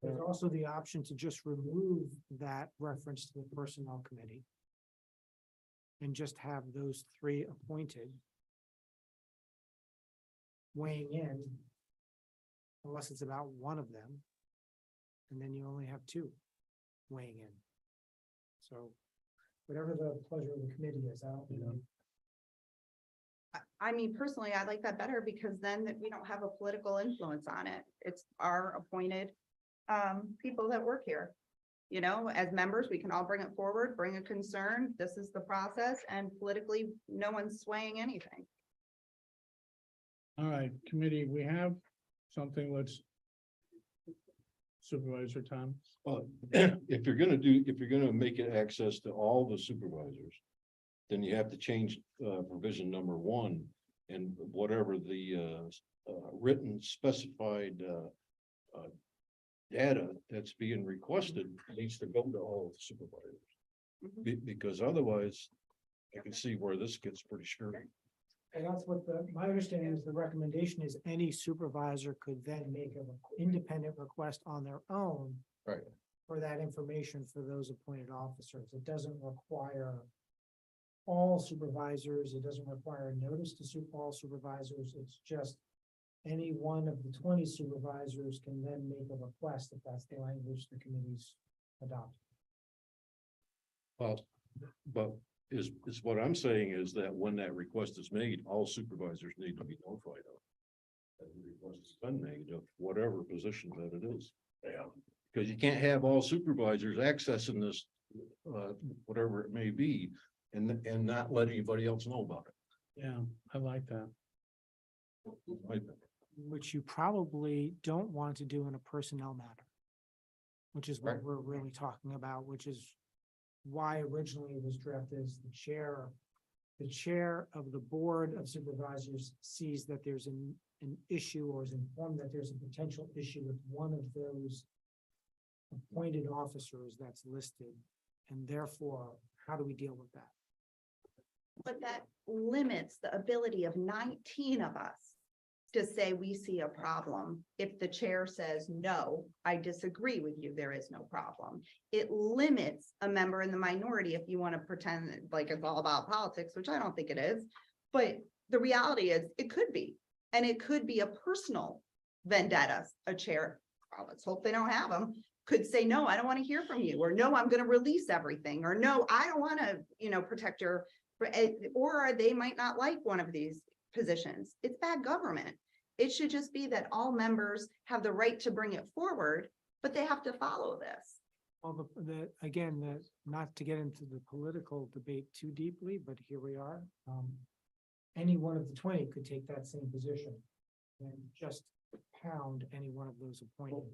There's also the option to just remove that reference to the personnel committee and just have those 3 appointed weighing in, unless it's about one of them, and then you only have two weighing in. So whatever the pleasure of the committee is, I don't know. I mean, personally, I like that better because then that we don't have a political influence on it. It's our appointed people that work here. You know, as members, we can all bring it forward, bring a concern. This is the process, and politically, no one's swaying anything. All right, committee, we have something, let's. Supervisor Thomas. Well, if you're gonna make it access to all the supervisors, then you have to change provision number 1 and whatever the written specified data that's being requested needs to go to all the supervisors. Because otherwise, I can see where this gets pretty scary. And that's what my understanding is the recommendation is any supervisor could then make an independent request on their own. Right. For that information for those appointed officers. It doesn't require all supervisors. It doesn't require a notice to all supervisors. It's just any one of the 20 supervisors can then make a request if that's the language the committee's adopted. Well, but is what I'm saying is that when that request is made, all supervisors need to be notified of. That the request has been made of whatever position that it is. Yeah. Because you can't have all supervisors accessing this, whatever it may be, and not let anybody else know about it. Yeah, I like that. Which you probably don't want to do in a personnel matter. Which is what Right. we're really talking about, which is why originally it was drafted as the chair. The chair of the board of supervisors sees that there's an issue or is informed that there's a potential issue with one of those appointed officers that's listed. And therefore, how do we deal with that? But that limits the ability of 19 of us to say we see a problem. If the chair says, no, I disagree with you, there is no problem. It limits a member in the minority if you want to pretend like it's all about politics, which I don't think it is. But the reality is it could be, and it could be a personal vendetta. A chair, well, let's hope they don't have them, could say, no, I don't want to hear from you, or no, I'm going to release everything, or no, I don't want to, protect your, or they might not like one of these positions. It's bad government. It should just be that all members have the right to bring it forward, but they have to follow this. Well, not to get into the political debate too deeply, but here we are. Any one of the 20 could take that same position and just pound any one of those appointed.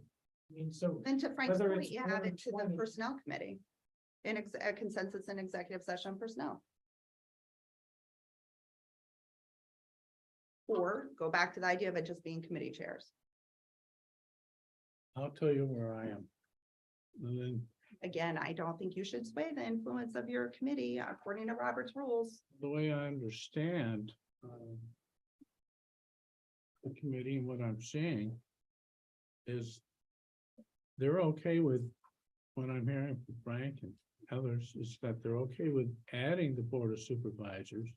I mean, so And to Frank's Whether point, it's you one have or it to the 20. personnel committee. In a consensus in executive session personnel. Or go back to the idea of it just being committee chairs. I'll tell you where I am. And then Again, I don't think you should sway the influence of your committee according to Robert's rules. the way I understand the committee and what I'm seeing is they're okay with, what I'm hearing from Frank and others, is that they're okay with adding the Board of Supervisors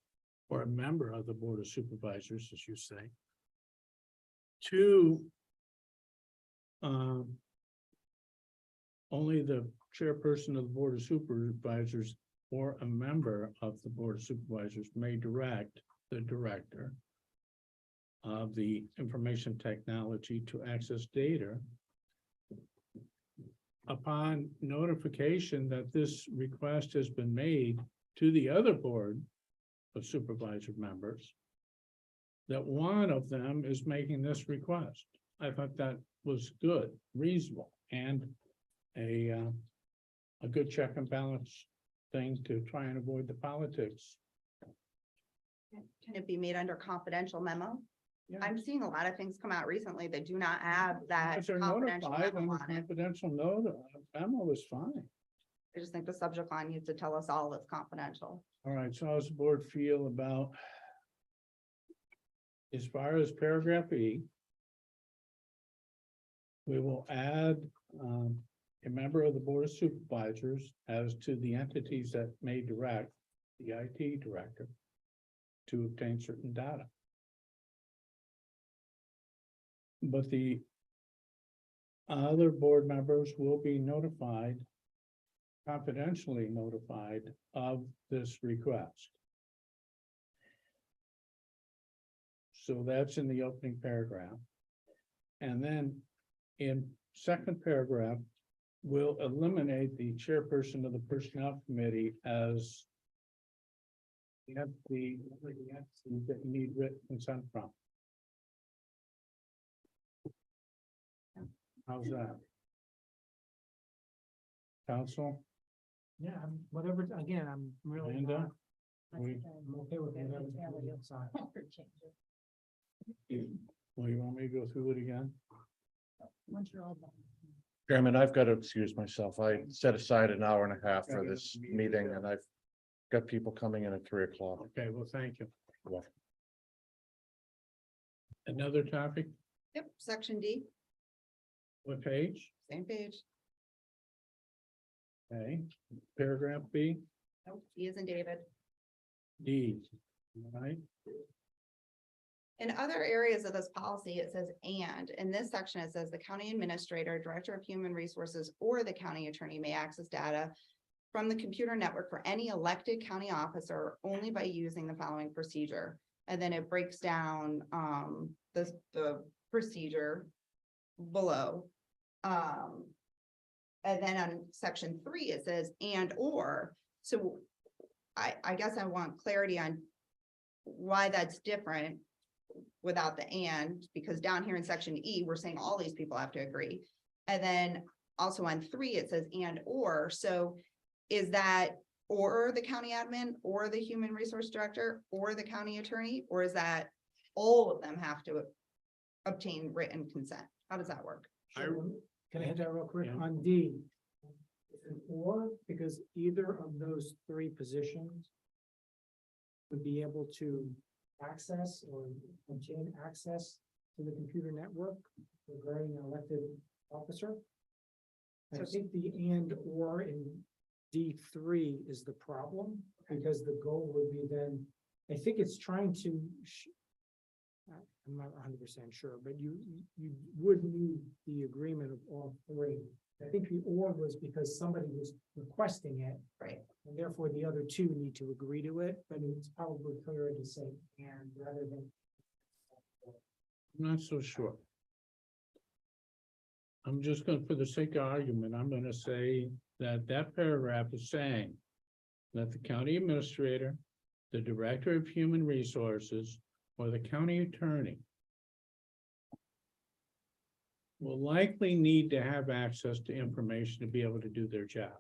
or a member of the Board of Supervisors, as you say, to only the chairperson of the Board of Supervisors or a member of the Board of Supervisors may direct the director of the information technology to access data upon notification that this request has been made to the other Board of Supervisor members, that one of them is making this request. I thought that was good, reasonable, and a good check and balance thing to try and avoid the politics. Can it be made under confidential memo? Yeah. I'm seeing a lot of things come out recently that do not have that If they're confidential notified memo on the on it. confidential note, memo is fine. I just think the subject line needs to tell us all it's confidential. All right, so how does the board feel about as far as paragraph E? We will add a member of the Board of Supervisors as to the entities that may direct the IT director to obtain certain data. But the Other board members will be notified, confidentially notified of this request. So that's in the opening paragraph. And then in second paragraph, we'll eliminate the chairperson of the personnel committee as the entity that you need written consent from. How's that? Council? Yeah, whatever, again, I'm really Amanda? not, We- I'm okay with whatever. the outside. Well, you want me to go through it again? Chairman, I've got to excuse myself. I set aside an hour and a half for this meeting and I've got people coming in at 3 o'clock. Okay, well, thank you. Well, Another topic, Yep, section D, what page? same page. Okay, paragraph B, Nope, E is in David. D, all right? In other areas of this policy, it says and, in this section, it says the county administrator, director of human resources, or the county attorney may access data from the computer network for any elected county officer only by using the following procedure. And then it breaks down, the procedure below. And then on section 3, it says and or, so I guess I want clarity on why that's different without the and, because down here in section E, we're saying all these people have to agree. And then also on 3, it says and or, so is that or the county admin or the human resource director or the county attorney, or is that all of them have to obtain written consent? How does that work? Can I hit that real quick? Yeah. On D. It's an or, because either of those 3 positions would be able to access or obtain access to the computer network regarding an elected officer. I So- think the and or in D3 is the problem, because the goal would be then, I think it's trying to I'm not 100% sure, but you would need the agreement of all 3. I think the or was because somebody was requesting it, Right. and therefore the other 2 need to agree to it, but it's probably clearer to say and rather than. I'm not so sure. I'm just gonna, for the sake of argument, I'm gonna say that that paragraph is saying that the county administrator, the director of human resources, or the county attorney will likely need to have access to information to be able to do their jobs.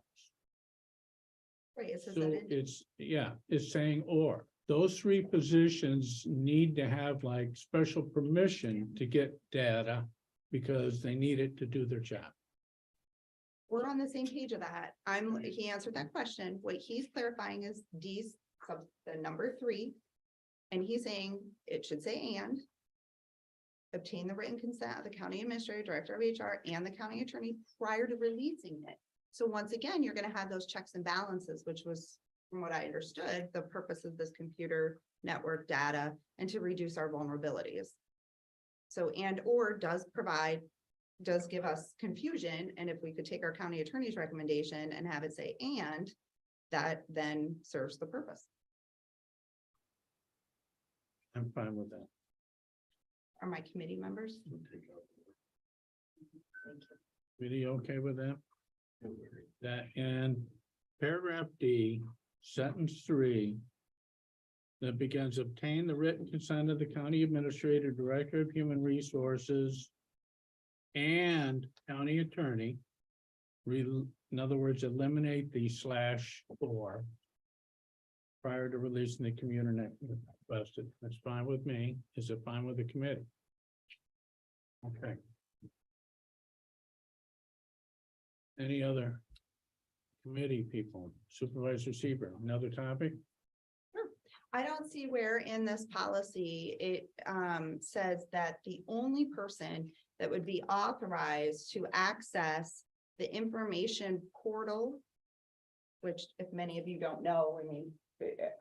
Right, it says So that in, it's, yeah, it's saying or, those 3 positions need to have like special permission to get data because they need it to do their job. we're on the same page of that. He answered that question. What he's clarifying is D's, the number 3. And he's saying it should say and. Obtain the written consent of the county administrator, director of HR, and the county attorney prior to releasing it. So once again, you're gonna have those checks and balances, which was, from what I understood, the purpose of this computer network data and to reduce our vulnerabilities. So and or does give us confusion, and if we could take our county attorney's recommendation and have it say and, that then serves the purpose. I'm fine with that. Are my committee members? Really okay with that? That and paragraph D, sentence 3. That begins obtain the written consent of the county administrator, director of human resources. And county attorney. In other words, eliminate the /or. Prior to releasing the commuter net requested. That's fine with me. Is it fine with the committee? Okay. Any other committee people? Supervisor Seaver, another topic? I don't see where in this policy it says that the only person that would be authorized to access the information portal, which if many of you don't know, I mean,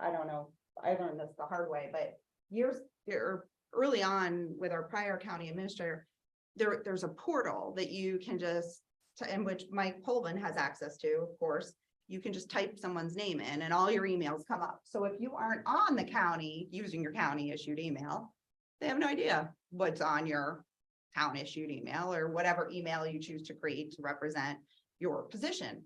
I don't know, I learned this the hard way, but years or early on with our prior county administrator, there's a portal that you can just, in which Mike Polvin has access to, of course. You can just type someone's name in and all your emails come up. So if you aren't on the county, using your county issued email, they have no idea what's on your town issued email or whatever email you choose to create to represent your position.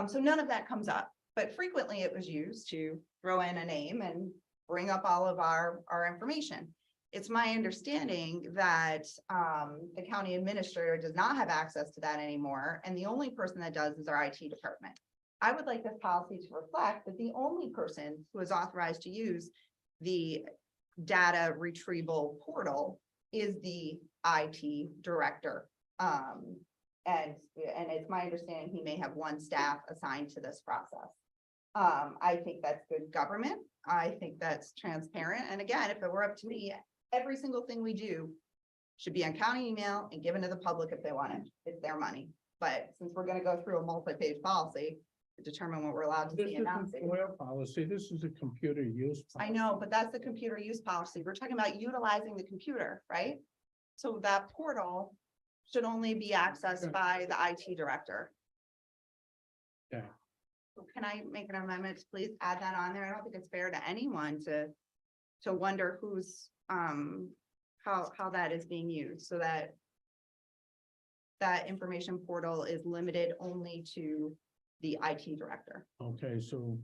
So none of that comes up, but frequently it was used to throw in a name and bring up all of our information. It's my understanding that the county administrator does not have access to that anymore, and the only person that does is our IT department. I would like this policy to reflect that the only person who is authorized to use the data retrieval portal is the IT director. And it's my understanding he may have one staff assigned to this process. I think that's good government. I think that's transparent. And again, if it were up to me, every single thing we do should be on county email and given to the public if they want it. It's their money. But since we're gonna go through a multi-page policy to determine what we're allowed to This see isn't announced. FOIA policy, this is a computer use. I know, but that's the computer use policy. We're talking about utilizing the computer, right? So that portal should only be accessed by the IT director. Yeah. So can I make an amendment to please add that on there? I don't think it's fair to anyone to wonder who's, how that is being used, so that that information portal is limited only to the IT director. Okay, so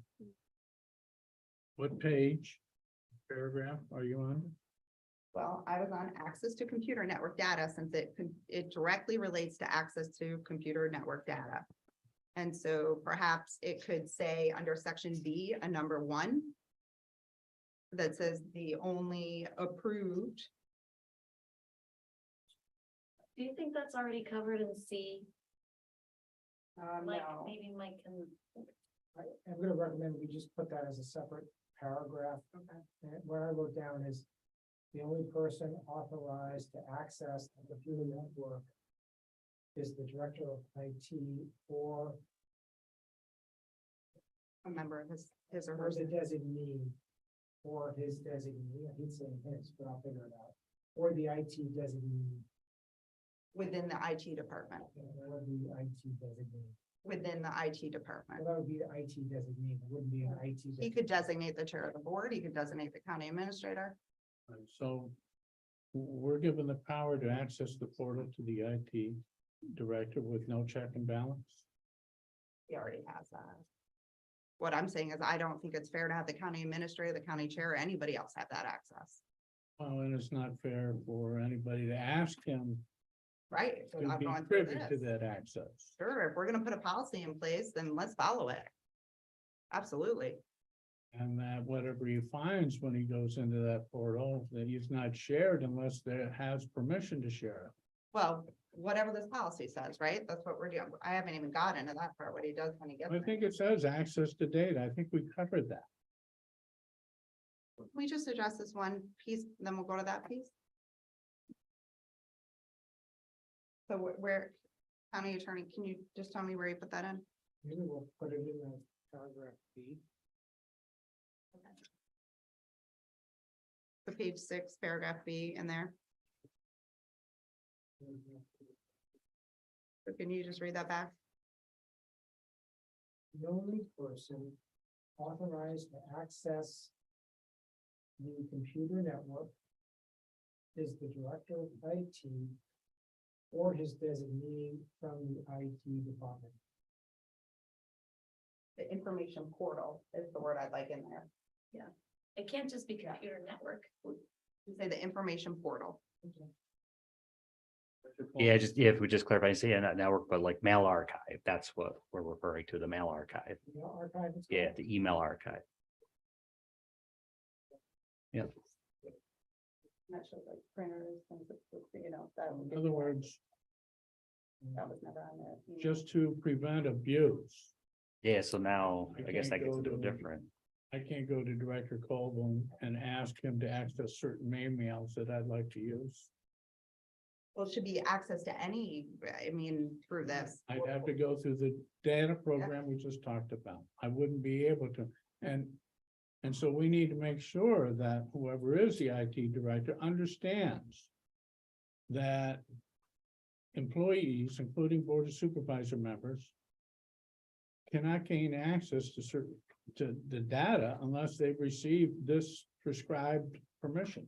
what page, paragraph are you on? Well, I was on access to computer network data since it directly relates to access to computer network data. And so perhaps it could say under section B, a number 1. That says the only approved. Do you think that's already covered in C? Like, No, maybe Mike can, I'm gonna recommend we just put that as a separate paragraph. okay. And what I wrote down is the only person authorized to access the computer network is the director of IT or A member of his or her, the designee or his designee. I hate saying his, but I'll figure it out. Or the IT designee. within the IT department, That would be IT designee. within the IT department. Well, that would be the IT designee. It wouldn't be an IT. He could designate the chair of the board, he could designate the county administrator. So we're given the power to access the portal to the IT director with no check and balance. He already has that. What I'm saying is I don't think it's fair to have the county administrator, the county chair, or anybody else have that access, Well, and it's not fair for anybody to ask him right? to Without be going through privy to this. that access. Sure, if we're gonna put a policy in place, then let's follow it. Absolutely. And that whatever he finds when he goes into that portal, that he's not shared unless there has permission to share Well, whatever this policy says, right? That's what we're doing. I haven't even got into that part, what he does when he it. gets I there. think it says access to data. I think we covered that. Can we just address this one piece, then we'll go to that piece? So where, county attorney, can you just tell me where you put that in? Maybe we'll put it in the paragraph B. The page 6, paragraph B in there. So can you just read that back? The only person authorized to access the computer network is the director of IT or his designee from the IT department. The information portal is the word I'd like in there. it can't just be computer network. You say the information portal. Yeah, just, yeah, if we just clarify, say, yeah, not network, but like mail archive, that's what we're referring to, the mail archive. You know, archive is Yeah, called. the email archive. That shows like printers, things that, you know, that. would be- In other words, That was never on there. just to prevent abuse. Yeah, so now I I guess that can't gets a go little to- different. I can't go to Director Colvin and ask him to access certain emails that I'd like to use. Well, it should be access to any, I mean, through this. I'd have to go through the data program we just talked about. I wouldn't be able to. And so we need to make sure that whoever is the IT director understands that employees, including Board of Supervisor members, cannot gain access to the data unless they've received this prescribed permission.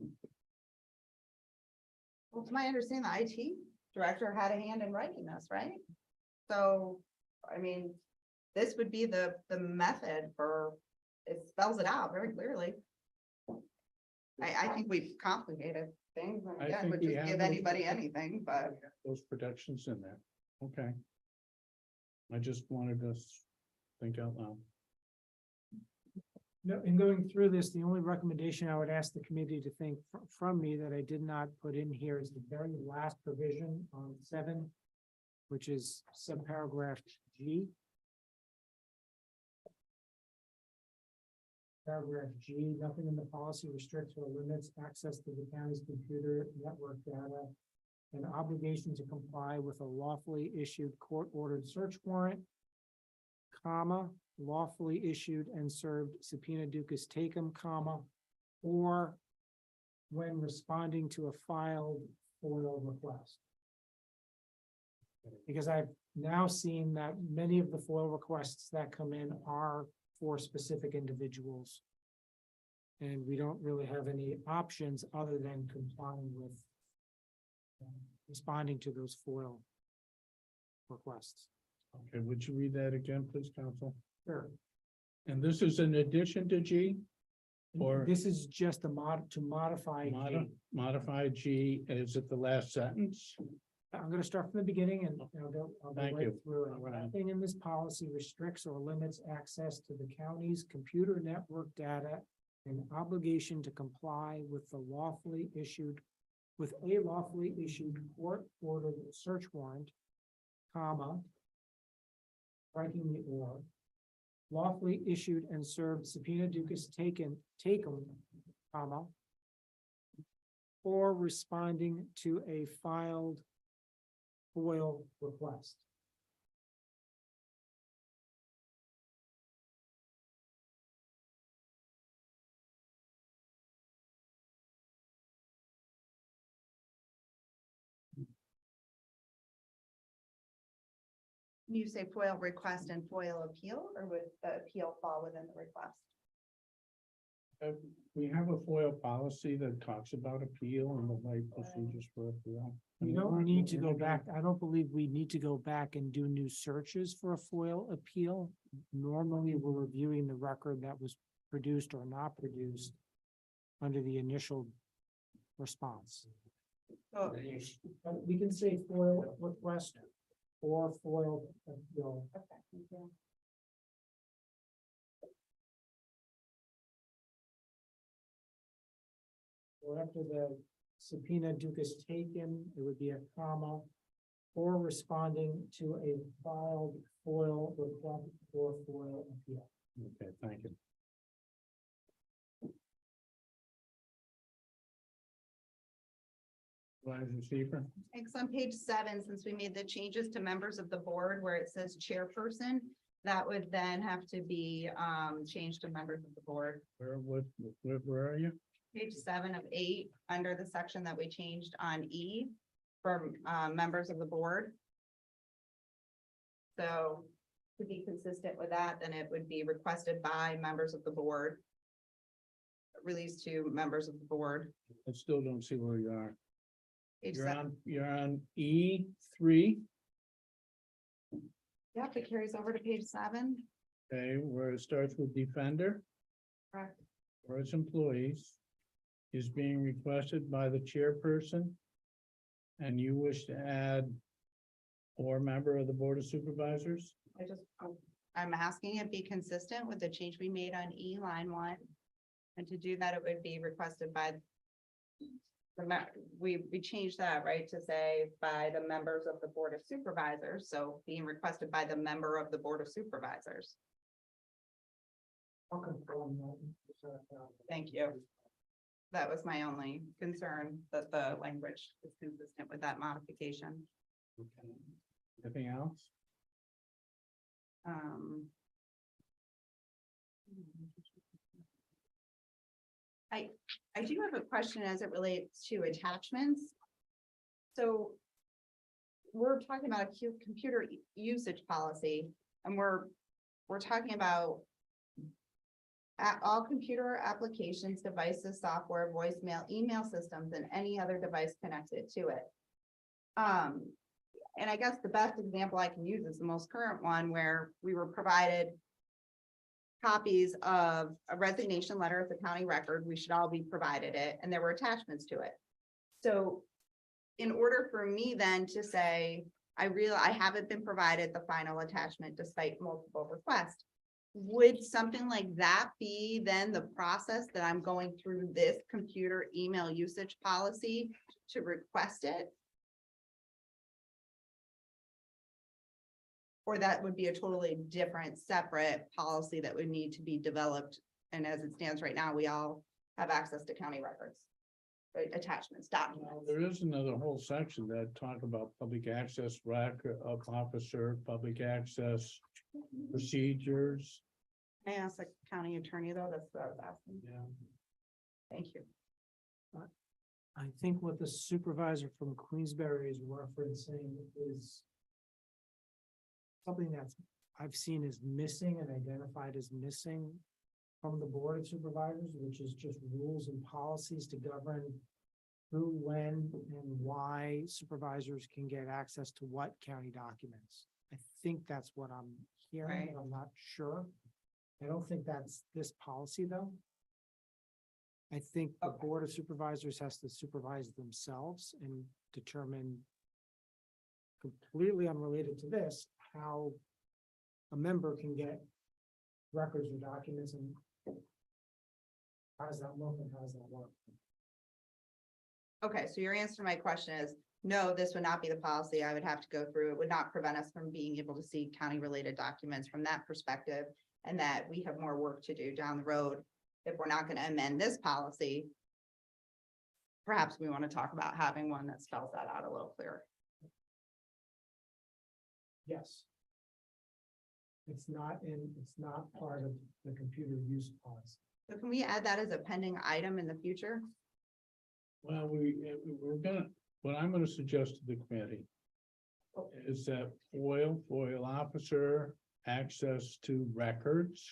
Well, to my understanding, the IT director had a hand in writing this, right? So, I mean, this would be the method for, it spells it out very clearly. I think we've complicated things, and I again, think would we just have give those- anybody anything, but. Those protections in there, okay. I just wanted to think out loud. No, in going through this, the only recommendation I would ask the committee to think from me that I did not put in here is the very last provision on 7, which is subparagraph G. Paragraph G, nothing in the policy restricts or limits access to the county's computer network data. An obligation to comply with a lawfully issued court-ordered search warrant, comma, lawfully issued and served subpoena duces tecum, comma, or when responding to a filed FOIL request. Because I've now seen that many of the FOIL requests that come in are for specific individuals. And we don't really have any options other than complying with responding to those FOIL requests. Okay, would you read that again, please, counsel? Sure. And this is in addition to G? Or- This is just a to modify. G. Modify G, is it the last sentence? I'm gonna start from the beginning and I'll go Thank right you. through it. All right. Nothing in this policy restricts or limits access to the county's computer network data and obligation to comply with a lawfully issued court-ordered search warrant, comma, striking the or, lawfully issued and served subpoena duces tecum, comma, or responding to a filed FOIL request. You say FOIL request and FOIL appeal, or would the appeal fall within the request? We have a FOIL policy that talks about appeal and the right procedures for appeal. We don't need to go back. I don't believe we need to go back and do new searches for a FOIL appeal. Normally, we're reviewing the record that was produced or not produced under the initial response. So, But we can say FOIL request or FOIL appeal. okay, thank you. Or after the subpoena duces taken, it would be a comma, or responding to a filed FOIL request or FOIL appeal. Okay, thank you. Supervisor Seaver? Thanks. On page 7, since we made the changes to members of the board where it says chairperson, that would then have to be changed to members of the board. Where are you? Page 7 of 8, under the section that we changed on E for members of the board. So to be consistent with that, then it would be requested by members of the board. Released to members of the board. I still don't see where you are. Page You're 7. on, E3, Yep, it carries over to page 7. okay, where it starts with defender Correct. or its employees is being requested by the chairperson. And you wish to add or member of the Board of Supervisors? I'm asking it be consistent with the change we made on E line 1. And to do that, it would be requested by we changed that, right, to say by the members of the Board of Supervisors, so being requested by the member of the Board of Supervisors. I'll confirm that. Thank you. That was my only concern, that the language is consistent with that modification. Okay. Anything else? I do have a question as it relates to attachments. So we're talking about a computer usage policy, and we're talking about all computer applications, devices, software, voicemail, email systems, and any other device connected to it. And I guess the best example I can use is the most current one where we were provided copies of a resignation letter at the county record. We should all be provided it, and there were attachments to it. So in order for me then to say, I haven't been provided the final attachment despite multiple requests, would something like that be then the process that I'm going through this computer email usage policy to request it? Or that would be a totally different, separate policy that would need to be developed? And as it stands right now, we all have access to county records, right? Attachments, Well, documents. there is another whole section that talk about public access, of officer, public access procedures. I asked the county attorney though, that's what I was asking. Yeah. Thank you. I think what the supervisor from Queensberry is referencing is something that's I've seen is missing and identified as missing from the Board of Supervisors, which is just rules and policies to govern who, when, and why supervisors can get access to what county documents. I think that's what I'm hearing, Right. but I'm not sure. I don't think that's this policy, though. I think the Okay. Board of Supervisors has to supervise themselves and determine, completely unrelated to this, how a member can get records or documents, and how does that look and how does that work? Okay, so your answer to my question is, no, this would not be the policy I would have to go through. It would not prevent us from being able to see county-related documents from that perspective, and that we have more work to do down the road. If we're not gonna amend this policy, perhaps we want to talk about having one that spells that out a little clearer. Yes. It's not part of the computer use policy. So can we add that as a pending item in the future? Well, what I'm gonna suggest to the committee is that FOIL officer, access to records,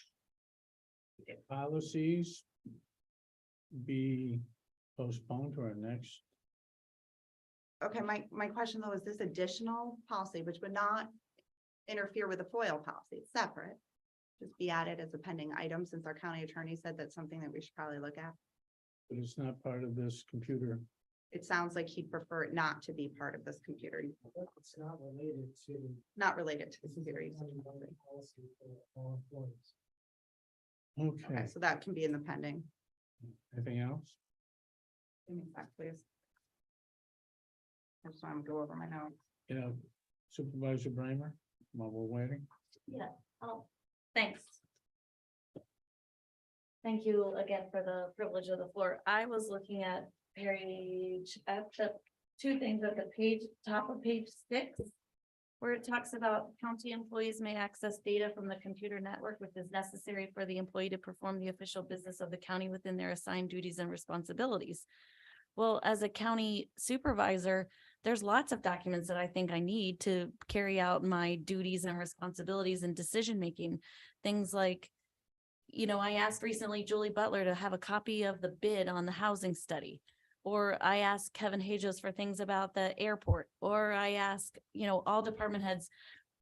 policies be postponed to our next. Okay, my question though, is this additional policy, which would not interfere with the FOIL policy, it's separate, just be added as a pending item, since our county attorney said that's something that we should probably look at. But it's not part of this computer. It sounds like he'd prefer it not to be part of this computer, It's not related to. not related to the This is computer a usage county policy. policy for all employees. Okay, Okay, so that can be in the pending. anything else? Give me that, please. I just want to go over my notes. Yeah, Supervisor Bramer, while we're waiting. Yeah, oh, thanks. Thank you again for the privilege of the floor. I was looking at the two things at the top of page 6. Where it talks about county employees may access data from the computer network, which is necessary for the employee to perform the official business of the county within their assigned duties and responsibilities. Well, as a county supervisor, there's lots of documents that I think I need to carry out my duties and responsibilities and decision-making. Things like, I asked recently Julie Butler to have a copy of the bid on the housing study. Or I asked Kevin Hajos for things about the airport, or I ask, all department heads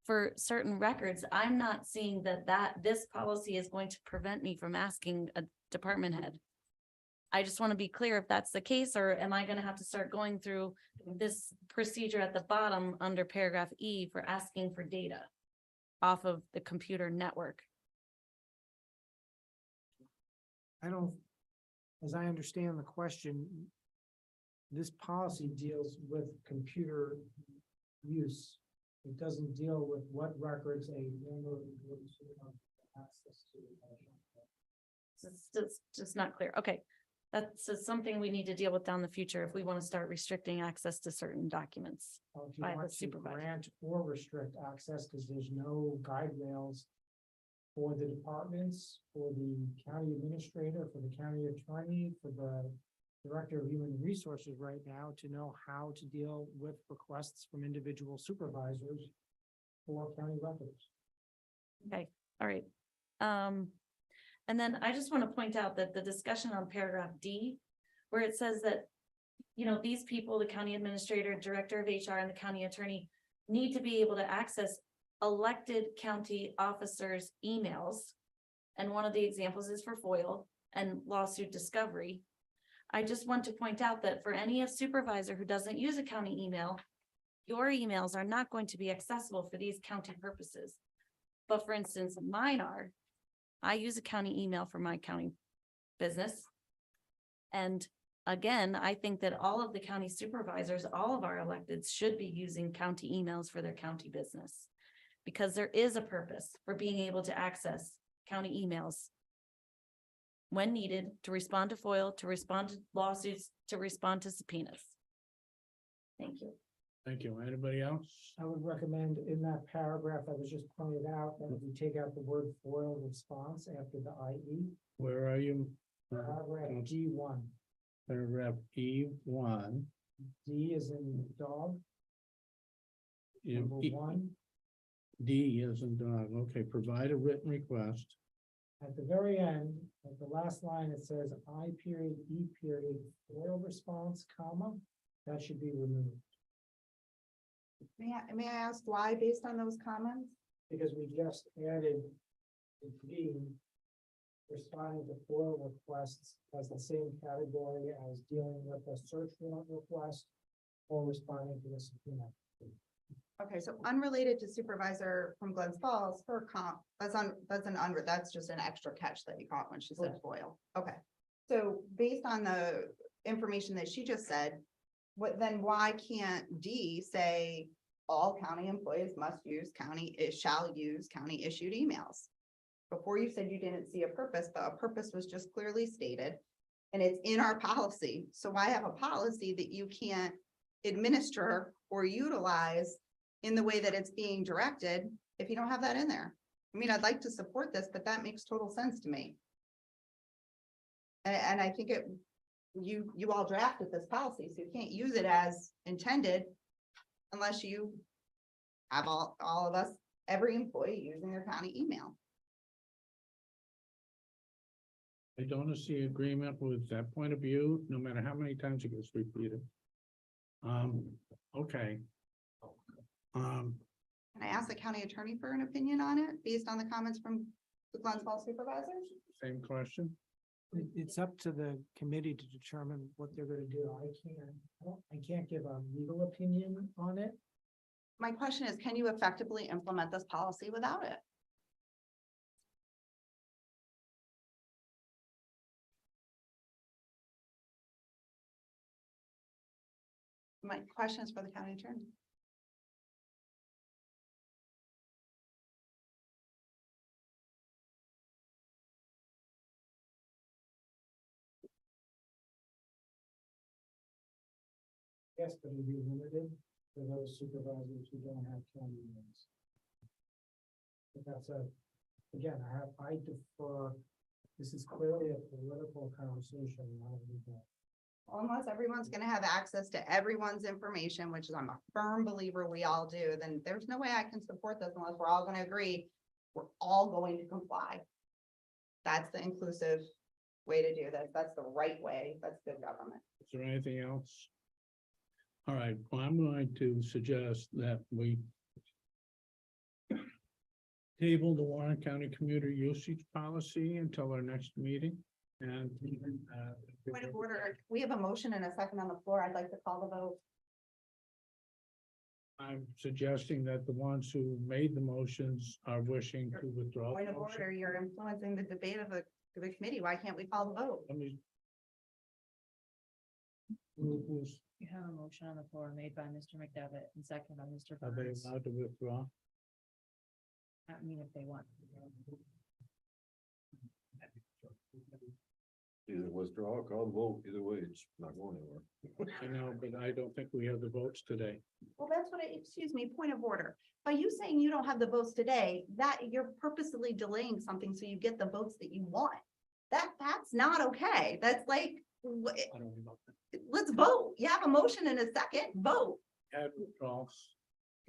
for certain records. I'm not seeing that this policy is going to prevent me from asking a department head. I just want to be clear if that's the case, or am I going to have to start going through this procedure at the bottom under paragraph E for asking for data off of the computer network? As I understand the question, this policy deals with computer use. It doesn't deal with what records a member should have access to. It's just not clear. Okay. That's something we need to deal with down the future if we want to start restricting access to certain documents. If you By the want to supervisor. grant or restrict access, because there's no guide rails for the departments, for the county administrator, for the county attorney, for the Director of Human Resources right now to know how to deal with requests from individual supervisors for county records. Okay, all right. And then I just want to point out that the discussion on paragraph D, where it says that, these people, the county administrator, director of HR, and the county attorney need to be able to access elected county officers' emails. And one of the examples is for FOIL and lawsuit discovery. I just want to point out that for any supervisor who doesn't use a county email, your emails are not going to be accessible for these county purposes. But for instance, mine are. I use a county email for my county business. And again, I think that all of the county supervisors, all of our electeds should be using county emails for their county business. Because there is a purpose for being able to access county emails when needed to respond to FOIL, to respond to lawsuits, to respond to subpoenas. Thank you. Thank you. Anybody else? I would recommend in that paragraph that was just pointed out, that we take out the word FOIL response after the IE. Where are you? Paragraph G1. Paragraph E1. D is in dog, number E- 1. D is in dog. Okay, provide a written request. At the very end, at the last line, it says I period, E period, FOIL response, comma, that should be removed. May I ask why based on those comments? Because we just added the D, responding to FOIL requests as the same category as dealing with a search warrant request or responding to the subpoena. Okay, so unrelated to supervisor from Glens Falls, her comp, that's just an extra catch that you caught when she said Correct. FOIL. Okay. So based on the information that she just said, then why can't D say all county employees must use shall use county issued emails? Before you said you didn't see a purpose, but a purpose was just clearly stated and it's in our policy. So why have a policy that you can't administer or utilize in the way that it's being directed if you don't have that in there? I mean, I'd like to support this, but that makes total sense to me. And I think you all drafted this policy, so you can't use it as intended unless you have all of us, every employee using their county email. I don't see agreement with that point of view, no matter how many times it gets repeated. Okay. Can I ask the county attorney for an opinion on it based on the comments from the Glens Falls supervisors? Same question. It's up to the committee to determine what they're gonna do. I can't give a legal opinion on it. My question is, can you effectively implement this policy without it? My question is for the county attorney. Yes, but it'll be limited for those supervisors who don't have county emails. But that's again, I defer, this is clearly a political conversation, not a legal. Unless everyone's gonna have access to everyone's information, which is I'm a firm believer we all do, then there's no way I can support this unless we're all gonna agree we're all going to comply. That's the inclusive way to do this. That's the right way. That's good government. Is there anything else? All right, well, I'm going to suggest that we table the Warren County commuter usage policy until our next meeting and Point of order, we have a motion and a second on the floor. I'd like to call the vote. I'm suggesting that the ones who made the motions are wishing to withdraw. the Point of motion. order, you're influencing the debate of the committee. Why can't we call the vote? Let me. Who's, You have a motion on the floor made by Mr. McDevitt and second by Mr. are they Burns. allowed to withdraw? I mean, if they want. Either withdraw or call the vote, either way, it's not going anywhere. I know, but I don't think we have the votes today. Well, that's what excuse me, point of order. By you saying you don't have the votes today, that you're purposely delaying something so you get the votes that you want. That's not okay. That's like I don't know. Let's vote. You have a motion and a second, vote. Had withdrawals.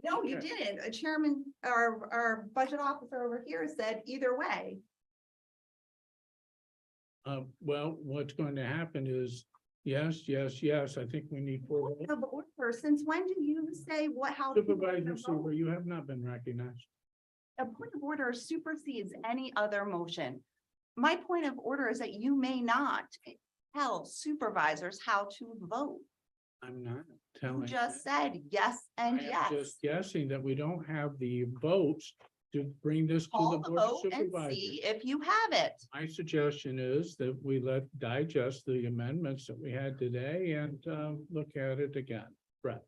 No, you Okay. didn't. A chairman, our budget officer over here said either way. Well, what's going to happen is, yes, I think we need four. Point of order, since when do you say what, how? people are Supervisor gonna Seaver, vote? you have not been recognized. A point of order supersedes any other motion. My point of order is that you may not tell supervisors how to vote. I'm not You telling. just said yes and I am yes. just guessing that we don't have the votes to bring this to the Call the board of vote and supervisors. see if you have it. My suggestion is that we digest the amendments that we had today and look at it again. Brett,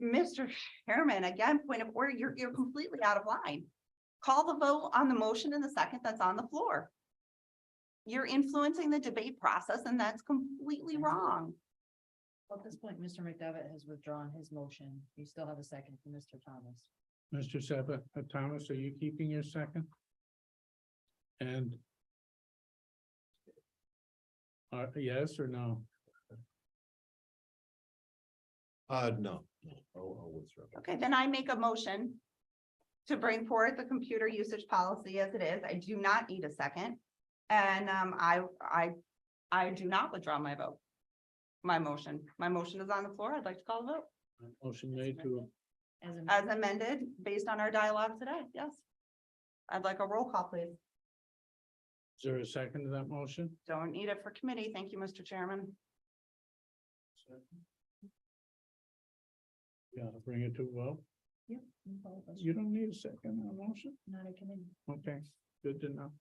Mr. Chairman, again, point of order, you're completely out of line. Call the vote on the motion in the second that's on the floor. You're influencing the debate process and that's completely wrong. Well, at this point, Mr. McDevitt has withdrawn his motion. You still have a second from Mr. Thomas. Mr. Thomas, are you keeping your second? And yes or no? No. I'll withdraw. Okay, then I make a motion to bring forward the computer usage policy as it is. I do not need a second. And I do not withdraw my vote. My motion is on the floor. I'd like to call the vote Motion made to, as amended based on our dialogue today. Yes. I'd like a roll call, please. is there a second to that motion? Don't need it for committee. Thank you, Mr. Chairman. Yeah, bring it to a vote. Yep. You don't need a second on a motion? Not a committee. Okay, good to know.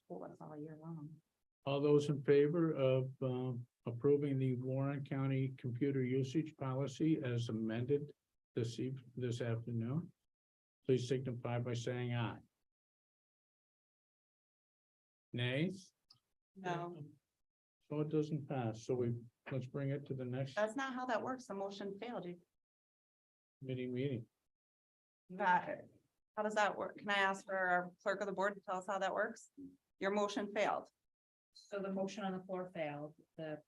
Well, that's all year long. All those in favor of approving the Warren County computer usage policy as amended this afternoon, please signify by saying aye. Nays? No, So it doesn't pass. So let's bring it to the next that's not how that works. The motion failed. meeting. How does that work? Can I ask for our clerk of the board to tell us how that works? Your motion failed. So the motion on the floor failed. The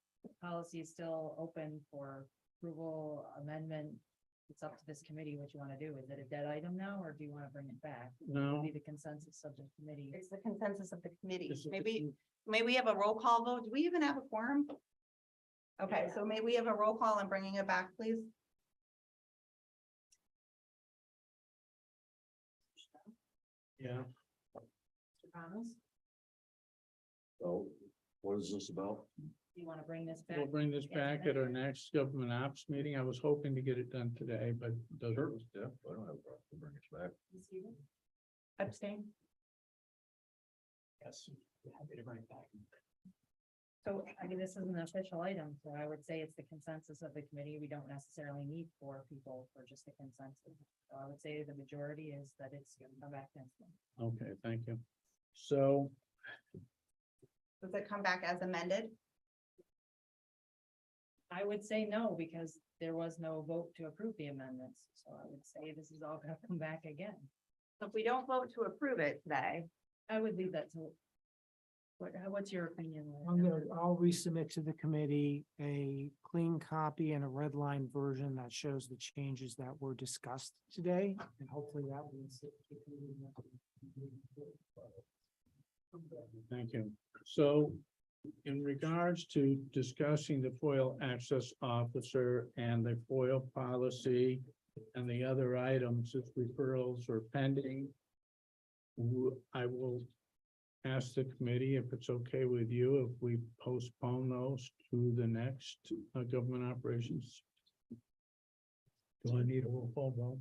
policy is still open for approval, amendment. It's up to this committee what you want to do. Is it a dead item now, or do you want to bring it back? No. Be the consensus of the committee. It's the consensus of the committee. This is the Maybe, may we have a roll call vote? Do we even have a quorum? Okay, so may we have a roll call and bringing it back, please? Yeah. Mr. Thomas, So what is this about? do you want to bring this back? We'll bring this back at our next government ops meeting. I was hoping to get it done today, but it doesn't. Sure, yeah, I don't have a problem to bring it back. Ms. Seaver? Abstain. Yes, happy to bring it back. So, I mean, this is an official item, so I would say it's the consensus of the committee. We don't necessarily need 4 people for just a consensus. So I would say the majority is that it's going to come back next month. Okay, thank you. So Does it come back as amended? I would say no, because there was no vote to approve the amendments. So I would say this is all gonna come back again. If we don't vote to approve it today, I would leave that to. What's your opinion? Lynn? I'll resubmit to the committee a clean copy and a red line version that shows the changes that were discussed today, and hopefully that will. thank you. So in regards to discussing the FOIL access officer and the FOIL policy and the other items, if referrals are pending, I will ask the committee if it's okay with you if we postpone those to the next government operations. Do I need a roll call vote?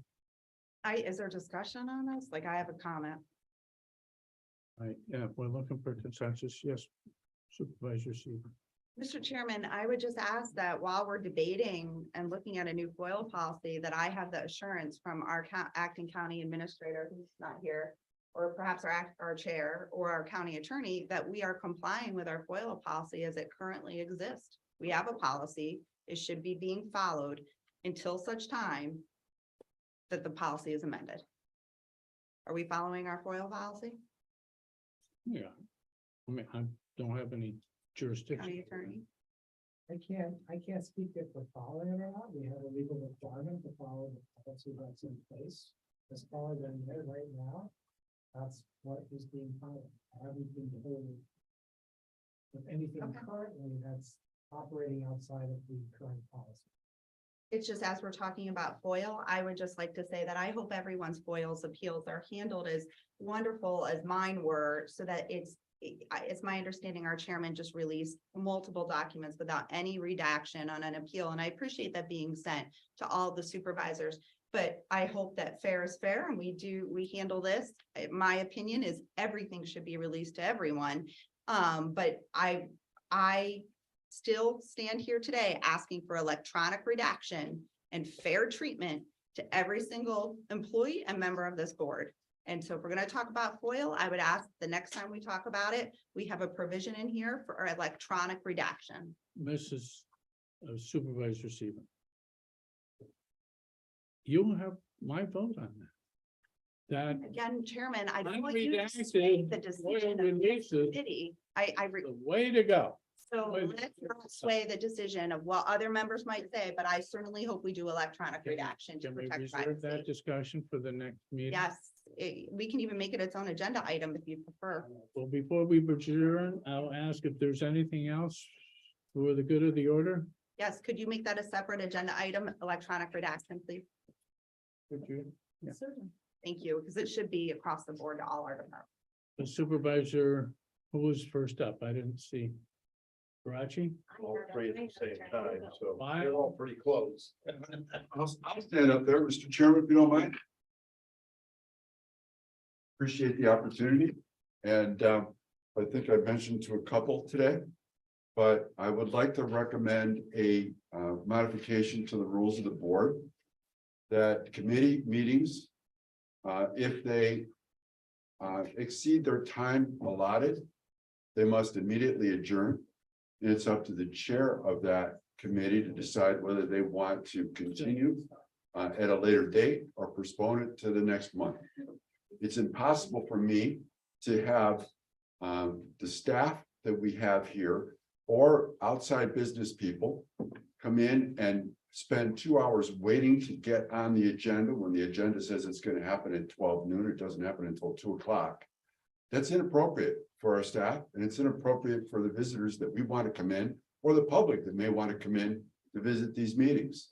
is there discussion on this? Like, I have a comment. Right, yeah, we're looking for consensus. Yes, Supervisor Seaver. Mr. Chairman, I would just ask that while we're debating and looking at a new FOIL policy, that I have the assurance from our acting county administrator who's not here, or perhaps our chair or our county attorney, that we are complying with our FOIL policy as it currently exists. We have a policy. It should be being followed until such time that the policy is amended. Are we following our FOIL policy? Yeah. I mean, I don't have any jurisdiction. County attorney? I can't speak if we're following it or not. We have a legal requirement to follow the policy that's in place. As far as I'm there right now, that's what is being followed. I haven't been told of anything Okay. currently that's operating outside of the current policy. It's just as we're talking about FOIL, I would just like to say that I hope everyone's FOIL's appeals are handled as wonderful as mine were, so that it's my understanding our chairman just released multiple documents without any redaction on an appeal, and I appreciate that being sent to all the supervisors. But I hope that fair is fair and we handle this. My opinion is everything should be released to everyone. But I still stand here today asking for electronic redaction and fair treatment to every single employee and member of this board. And so if we're gonna talk about FOIL, I would ask the next time we talk about it, we have a provision in here for our electronic redaction. Mrs. Supervisor Seaman. You have my vote on that. That Again, Chairman, I don't want you to unredacted sway the FOIL decision of the releases, committee. the way to go. So Wait. let's not sway the decision of what other members might say, but I certainly hope we do electronic redaction to Can we protect reserve that privacy. discussion for the next meeting? Yes, we can even make it its own agenda item if you prefer. Well, before we adjourn, I'll ask if there's anything else for the good of the order. Yes, could you make that a separate agenda item, electronic redaction, please? Could you? Yeah. Thank you, because it should be across the board to all our departments. The supervisor, who was first up? I didn't see. Karachi? All three at the same time, so Why? they're all pretty close. I'll stand up there, Mr. Chairman, if you don't mind. Appreciate the opportunity, and I think I mentioned to a couple today. But I would like to recommend a modification to the rules of the board. That committee meetings, if they exceed their time allotted, they must immediately adjourn. And it's up to the chair of that committee to decide whether they want to continue at a later date or postpone it to the next month. It's impossible for me to have the staff that we have here or outside business people come in and spend 2 hours waiting to get on the agenda when the agenda says it's going to happen at 12 noon. It doesn't happen until 2 o'clock. That's inappropriate for our staff, and it's inappropriate for the visitors that we want to come in, or the public that may want to come in to visit these meetings.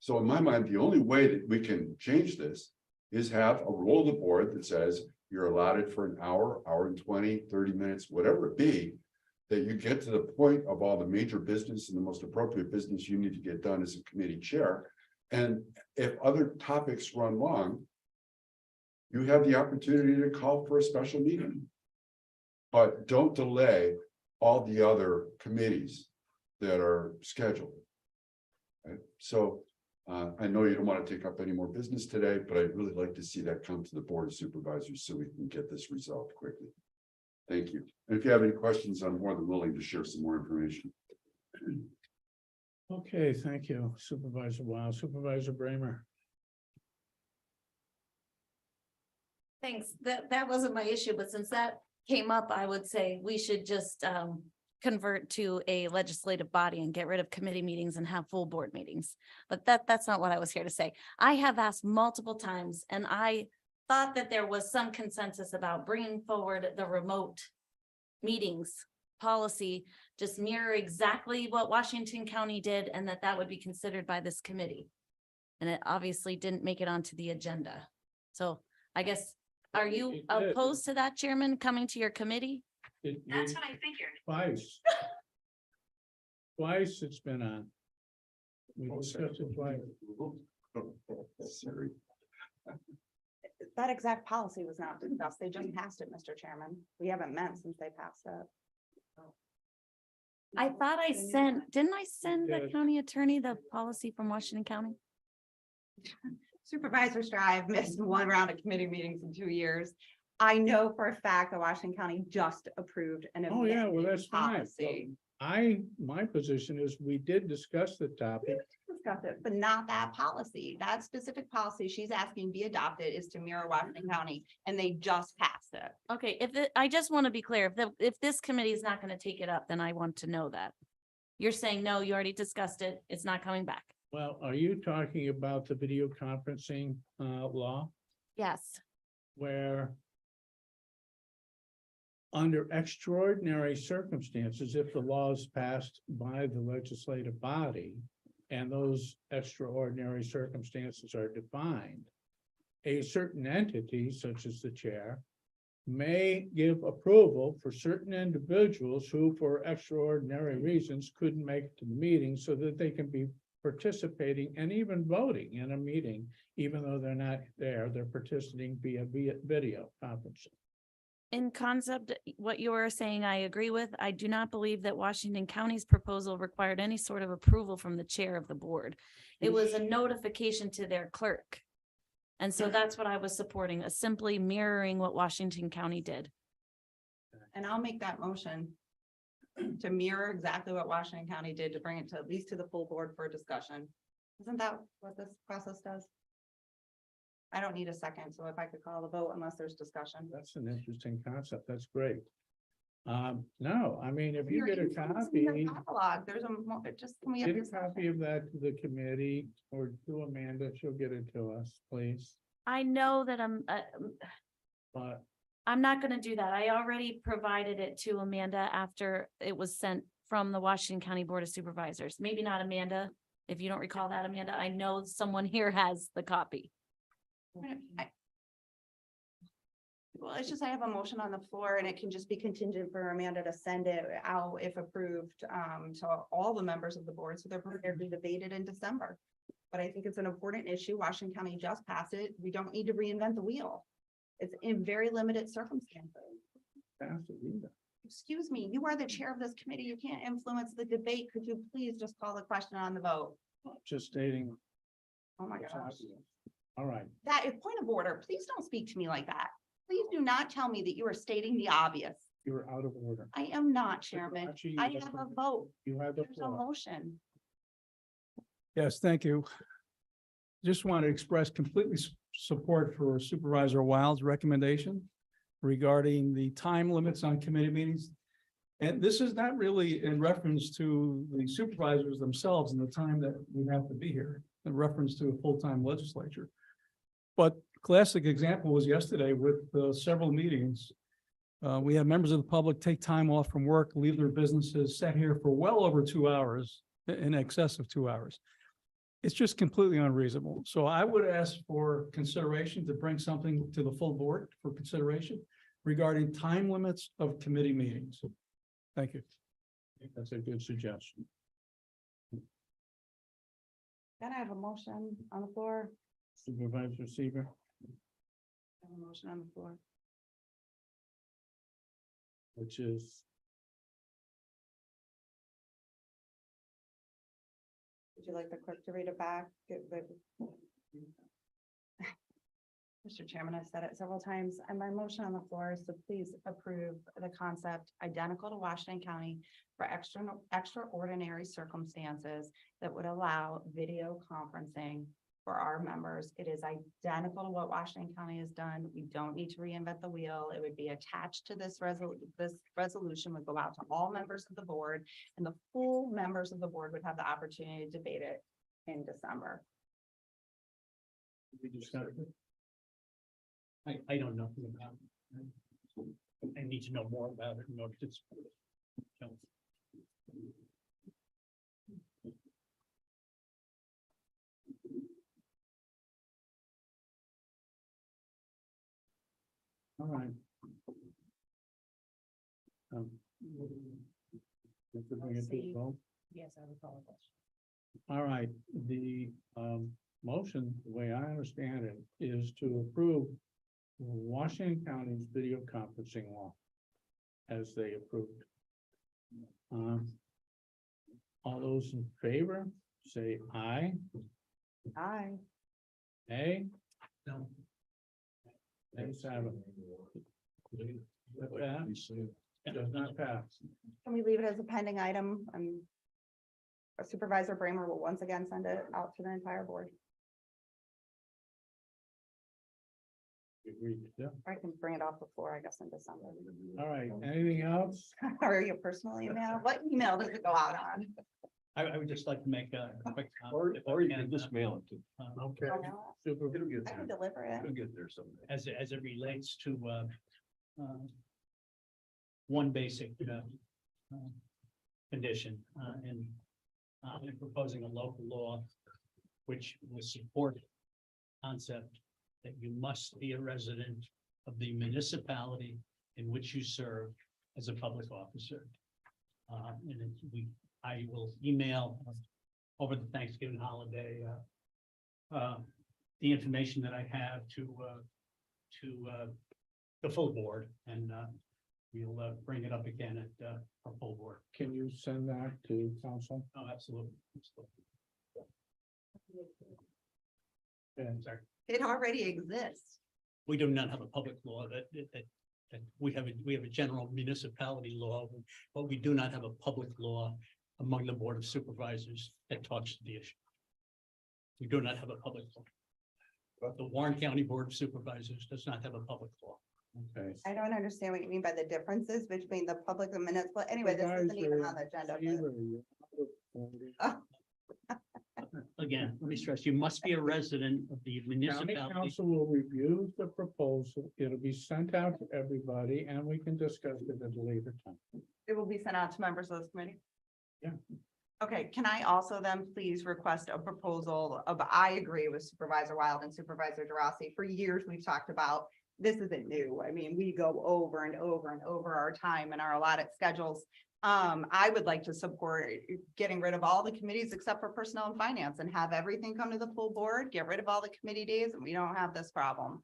So in my mind, the only way that we can change this is have a rule of the board that says you're allotted for an hour, hour and 20, 30 minutes, whatever it be, that you get to the point of all the major business and the most appropriate business you need to get done as a committee chair. And if other topics run long, you have the opportunity to call for a special meeting. But don't delay all the other committees that are scheduled. Right? So I know you don't want to take up any more business today, but I'd really like to see that come to the Board of Supervisors so we can get this resolved quickly. Thank you. And if you have any questions, I'm more than willing to share some more information. Okay, thank you, Supervisor Wild. Supervisor Bramer. Thanks. That wasn't my issue, but since that came up, I would say we should just convert to a legislative body and get rid of committee meetings and have full board meetings. But that's not what I was here to say. I have asked multiple times, and I thought that there was some consensus about bringing forward the remote meetings policy, just mirror exactly what Washington County did, and that would be considered by this committee. And it obviously didn't make it onto the agenda. So I guess, are you It did. opposed to that, Chairman, coming to your committee? That's what I figured. Twice. Twice it's been on. We discussed it twice. Sorry. That exact policy was not discussed. They just passed it, Mr. Chairman. We haven't met since they passed it. I thought I didn't I send the did. county attorney the policy from Washington County? Supervisor Strive missed one round of committee meetings in 2 years. I know for a fact that Washington County just approved an Oh, yeah, well, amended that's fine. policy. My position is we did discuss the topic. Discuss it, but not that policy. That specific policy she's asking be adopted is to mirror Washington County, and they just passed that. Okay, I just want to be clear, if this committee is not going to take it up, then I want to know that. You're saying, no, you already discussed it. It's not coming back. Well, are you talking about the video conferencing law Yes. where under extraordinary circumstances, if the law is passed by the legislative body and those extraordinary circumstances are defined, a certain entity, such as the chair, may give approval for certain individuals who, for extraordinary reasons, couldn't make it to the meeting so that they can be participating and even voting in a meeting, even though they're not there, they're participating via video conferencing. In concept, what you are saying, I agree with. I do not believe that Washington County's proposal required any sort of approval from the chair of the board. It was a notification to their clerk. And so that's what I was supporting, a simply mirroring what Washington County did. And I'll make that motion to mirror exactly what Washington County did to bring it to at least to the full board for discussion. Isn't that what this process does? I don't need a second, so if I could call the vote unless there's discussion. That's an interesting concept. That's great. No, I mean, if you You're get a influencing the copy, catalog. There's just, can we have get a this? copy of that to the committee or to Amanda, she'll get it to us, please. I know that But I'm not gonna do that. I already provided it to Amanda after it was sent from the Washington County Board of Supervisors. Maybe not Amanda. If you don't recall that, Amanda, I know someone here has the copy. Well, it's just, I have a motion on the floor and it can just be contingent for Amanda to send it out if approved, to all the members of the board, so they're prepared to debate it in December. But I think it's an important issue. Washington County just passed it. We don't need to reinvent the wheel. It's in very limited circumstances. pass it either. Excuse me, you are the chair of this committee. You can't influence the debate. Could you please just call the question on the vote? Just stating. Oh my what's gosh. happening. All right, That is point of order. Please don't speak to me like that. Please do not tell me that you are stating the obvious. you're out of order. I am not, Chairman. Actually, I have a vote. You have the There's a floor. motion. Yes, thank you. Just want to express completely support for Supervisor Wild's recommendation regarding the time limits on committee meetings. And this is not really in reference to the supervisors themselves and the time that we have to be here, in reference to a full-time legislature. But classic example was yesterday with several meetings. We had members of the public take time off from work, leave their businesses, sat here for well over 2 hours, in excess of 2 hours. It's just completely unreasonable. So I would ask for consideration to bring something to the full board for consideration regarding time limits of committee meetings. Thank you. That's a good suggestion. Then I have a motion on the floor. Supervisor Seaver, I have a motion on the floor. which is, Would you like the clerk to read it back? Mr. Chairman, I've said it several times, and my motion on the floor is to please approve the concept identical to Washington County for extraordinary circumstances that would allow video conferencing for our members. It is identical to what Washington County has done. We don't need to reinvent the wheel. It would be attached to this resolution would go out to all members of the board, and the full members of the board would have the opportunity to debate it in December. we discussed it. I don't know about it. I need to know more about it in order to support it. All right. Let's bring it to a vote. Yes, I would call a question. All right, the motion, the way I understand it, is to approve Washington County's video conferencing law as they approved. All those in favor, say aye. Aye. Nay? No. Ayes have it. With that, it does not pass. Can we leave it as a pending item? Supervisor Bramer will once again send it out to the entire board. Yeah. I can bring it off before, I guess, in December. All right, anything else? Or your personal email? What email does it go out on? I would just like to make a quick. Or, comment, if I or you can, can just mail it to. Okay. Oh, no. Super. It'll get I can there. deliver it. It'll get there someday. as it relates to one basic condition in proposing a local law which will support the concept that you must be a resident of the municipality in which you serve as a public officer. I will email over the Thanksgiving holiday the information that I have to the full board, and we'll bring it up again at our full board. Can you send that to council? Oh, absolutely. Yeah. Sorry. It already exists. We do not have a public law that we have a general municipality law, but we do not have a public law among the Board of Supervisors that talks to the issue. We do not have a public law. The Warren County Board of Supervisors does not have a public law. Okay. I don't understand what you mean by the differences between the public and municipal. Anyway, this isn't even on the agenda. but- Again, let me stress, you must be a resident of the County municipality. council will review the proposal. It'll be sent out to everybody and we can discuss it at a later time. It will be sent out to members of this committee? Yeah. Okay, can I also then please request a proposal of, I agree with Supervisor Wild and Supervisor DeRossi. For years, we've talked about, this isn't new. I mean, we go over and over and over our time and our allotted schedules. I would like to support getting rid of all the committees except for personnel and finance and have everything come to the full board, get rid of all the committee days, and we don't have this problem.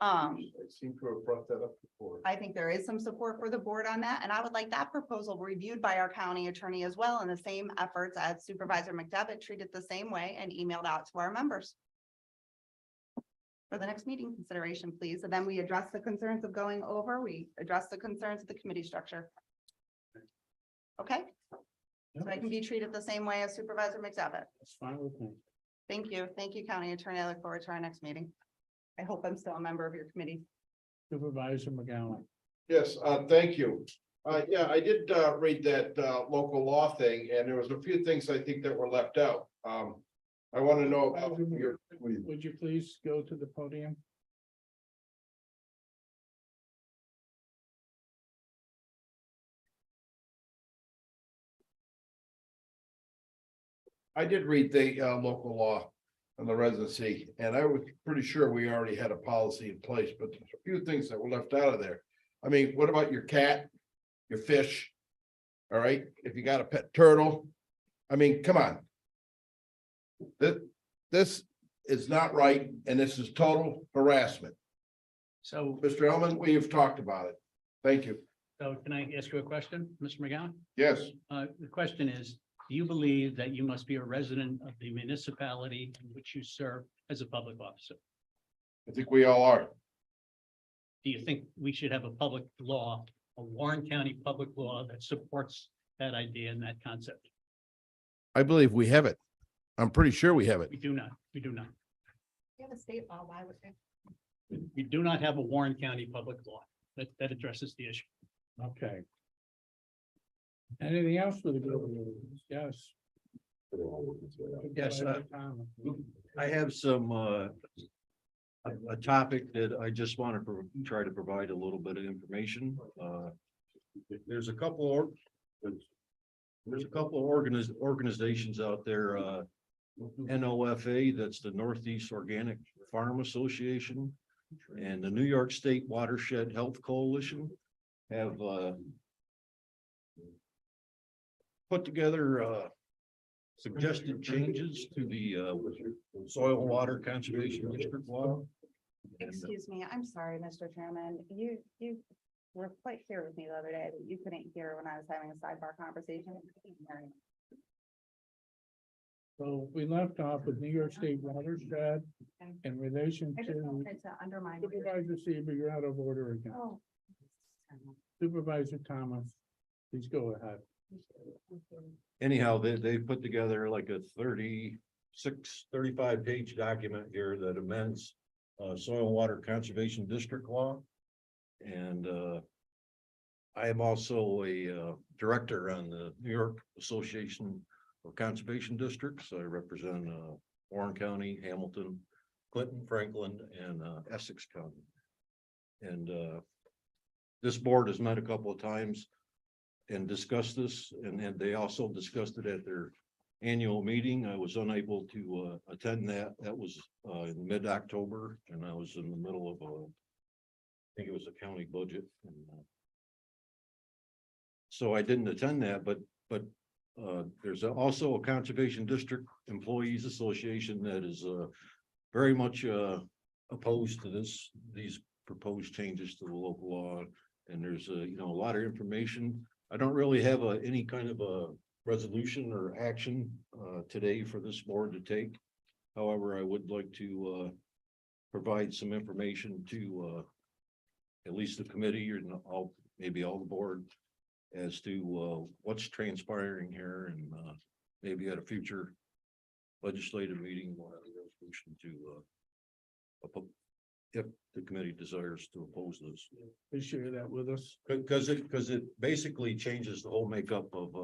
I seem to have brought that up before. I think there is some support for the board on that, and I would like that proposal reviewed by our county attorney as well, in the same efforts as Supervisor McDevitt treated the same way and emailed out to our members. For the next meeting consideration, please, and then we address the concerns of going over, we address the concerns of the committee structure. Okay, so I can be treated the same way as Supervisor McDevitt. That's fine with me. Thank you, County Attorney. I look forward to our next meeting. I hope I'm still a member of your committee. Supervisor McGowan. Yes, thank you. Yeah, I did read that local law thing, and there was a few things I think that were left out. I want to know about your, Would you please go to the podium? I did read the local law on the residency, and I was pretty sure we already had a policy in place, but there's a few things that were left out of there. I mean, what about your cat, your fish? All right, if you got a pet turtle, I mean, come on. This is not right, and this is total harassment. So, Mr. Elman, we have talked about it. Thank you. so can I ask you a question, Mr. McGowan? Yes, The question is, do you believe that you must be a resident of the municipality in which you serve as a public officer? I think we all are. Do you think we should have a public law, a Warren County public law that supports that idea and that concept? I believe we have it. I'm pretty sure we have it. We do not. We do not. You have a state law, why would they? We do not have a Warren County public law that addresses the issue. Okay. Anything else for the group? Yes. Yes, Supervisor Thomas. I have some, a topic that I just want to try to provide a little bit of information. There's a couple organizations out there, NOFA, that's the Northeast Organic Farm Association, and the New York State Watershed Health Coalition have put together suggested changes to the soil and water conservation district law. And, Excuse me, I'm sorry, Mr. Chairman. You were quite clear with me the other day that you couldn't hear when I was having a sidebar conversation. So we left off with New York State watershed in relation I just to wanted to undermine. your- Supervisor Seaver, you're out of order again. Oh. Supervisor Thomas, please go ahead. anyhow, they put together like a 35 page document here that amends Soil and Water Conservation District law. And, I am also a, director on the New York Association of Conservation Districts. I represent, Warren County, Hamilton, Clinton, Franklin, and, Essex County. And, this board has met a couple of times and discussed this, and they also discussed it at their annual meeting. I was unable to attend that. That was in mid-October, and I was in the middle of I think it was a county budget. And, so I didn't attend that, but there's also a Conservation District Employees Association that is very much opposed to these proposed changes to the local law. And there's a lot of information. I don't really have any kind of a resolution or action today for this board to take. However, I would like to provide some information to at least the committee or maybe all the board as to what's transpiring here, and maybe at a future legislative meeting, we'll have a resolution to if the committee desires to oppose this. Please share that with us. Because it basically changes the whole makeup of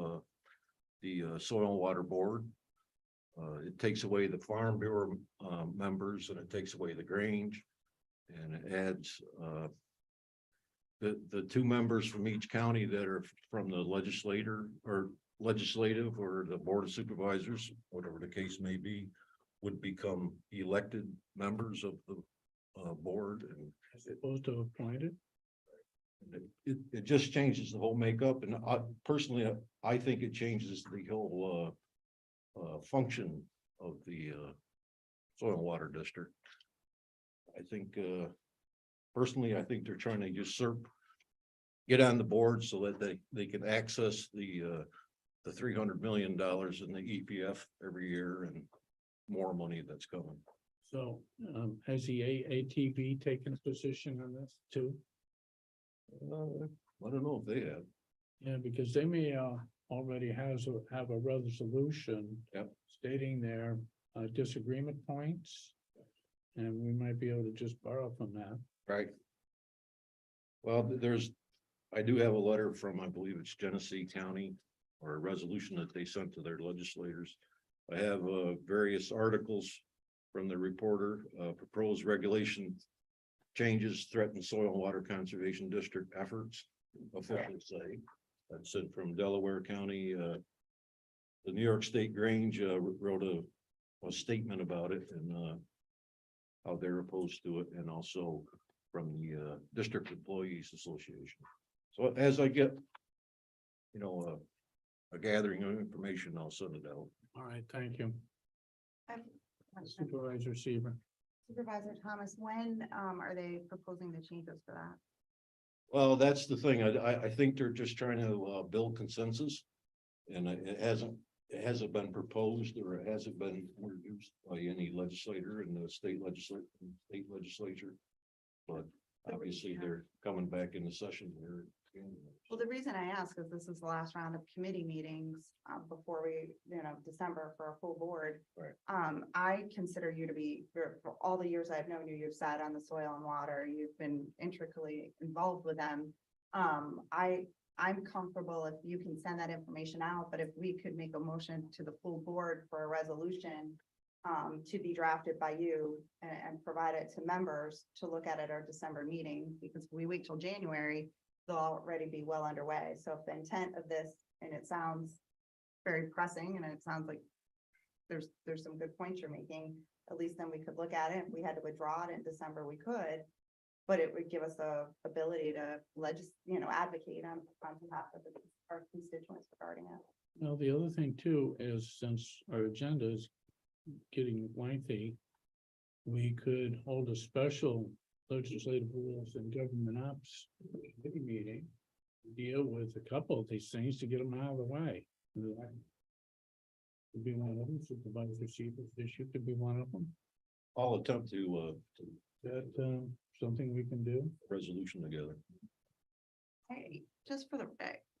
the Soil and Water Board. It takes away the Farm Bureau members, and it takes away the Grange, and it adds the two members from each county that are from the legislative or the Board of Supervisors, whatever the case may be, would become elected members of the board. And As opposed to appointed. it just changes the whole makeup. And personally, I think it changes the whole function of the Soil and Water District. I think personally, I think they're trying to get on the board so that they can access the $300 million in the EPF every year and more money that's coming. So, has the ATV taken a position on this too? I don't know if they have. Yeah, because they may already have a resolution. Yep. Stating their disagreement points. And we might be able to just borrow from that. Right. Well, I do have a letter from, I believe it's Genesee County, or a resolution that they sent to their legislators. I have various articles from the reporter, proposed regulation changes threaten soil and water conservation district efforts, officials say. That's it from Delaware County. The New York State Grange wrote a statement about it and how they're opposed to it, and also from the District Employees Association. So as I get, a gathering of information, I'll send it out. All right, thank you. I have a question. Supervisor Seaver. Supervisor Thomas, when are they proposing the changes for that? Well, that's the thing. I think they're just trying to build consensus. And it hasn't been proposed, or it hasn't been introduced by any legislator in the state legislature. But obviously they're coming back into session here. Well, the reason I ask is this is the last round of committee meetings before we, December for a full board. Right. I consider you to be, for all the years I've known you, you've sat on the soil and water, you've been intricately involved with them. I'm comfortable if you can send that information out, but if we could make a motion to the full board for a resolution to be drafted by you and provide it to members to look at our December meeting, because we wait till January, they'll already be well underway. So if the intent of this, and it sounds very pressing, and it sounds like there's some good points you're making, at least then we could look at it. If we had to withdraw it in December, we could, but it would give us the ability to advocate on behalf of our constituents regarding it. Well, the other thing too is, since our agenda is getting lengthy, we could hold a special legislative rules and government ops committee meeting, deal with a couple of these things to get them out of the way. Could be one of them. Supervisor Seaver's issue could be one of them. I'll attempt to Is that something we can do? resolution together. Hey, just for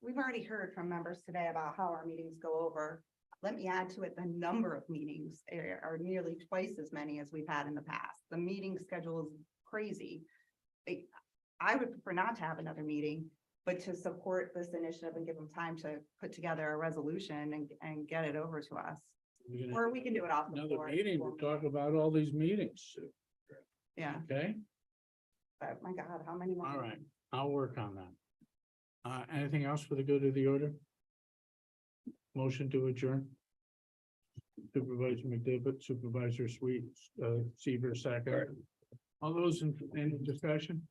we've already heard from members today about how our meetings go over. let me add to it, the number of meetings are nearly twice as many as we've had in the past. The meeting schedule is crazy. I would prefer not to have another meeting, but to support this initiative and give them time to put together a resolution and get it over to us. We're gonna Or we can do it off the Another floor. meeting to talk about all these meetings, Yeah, okay? but my God, how many more? All right, I'll work on that. Anything else for the good of the order? Motion to adjourn. Supervisor McDevitt, Supervisor Sweet, Seaver, second. All those in discussion?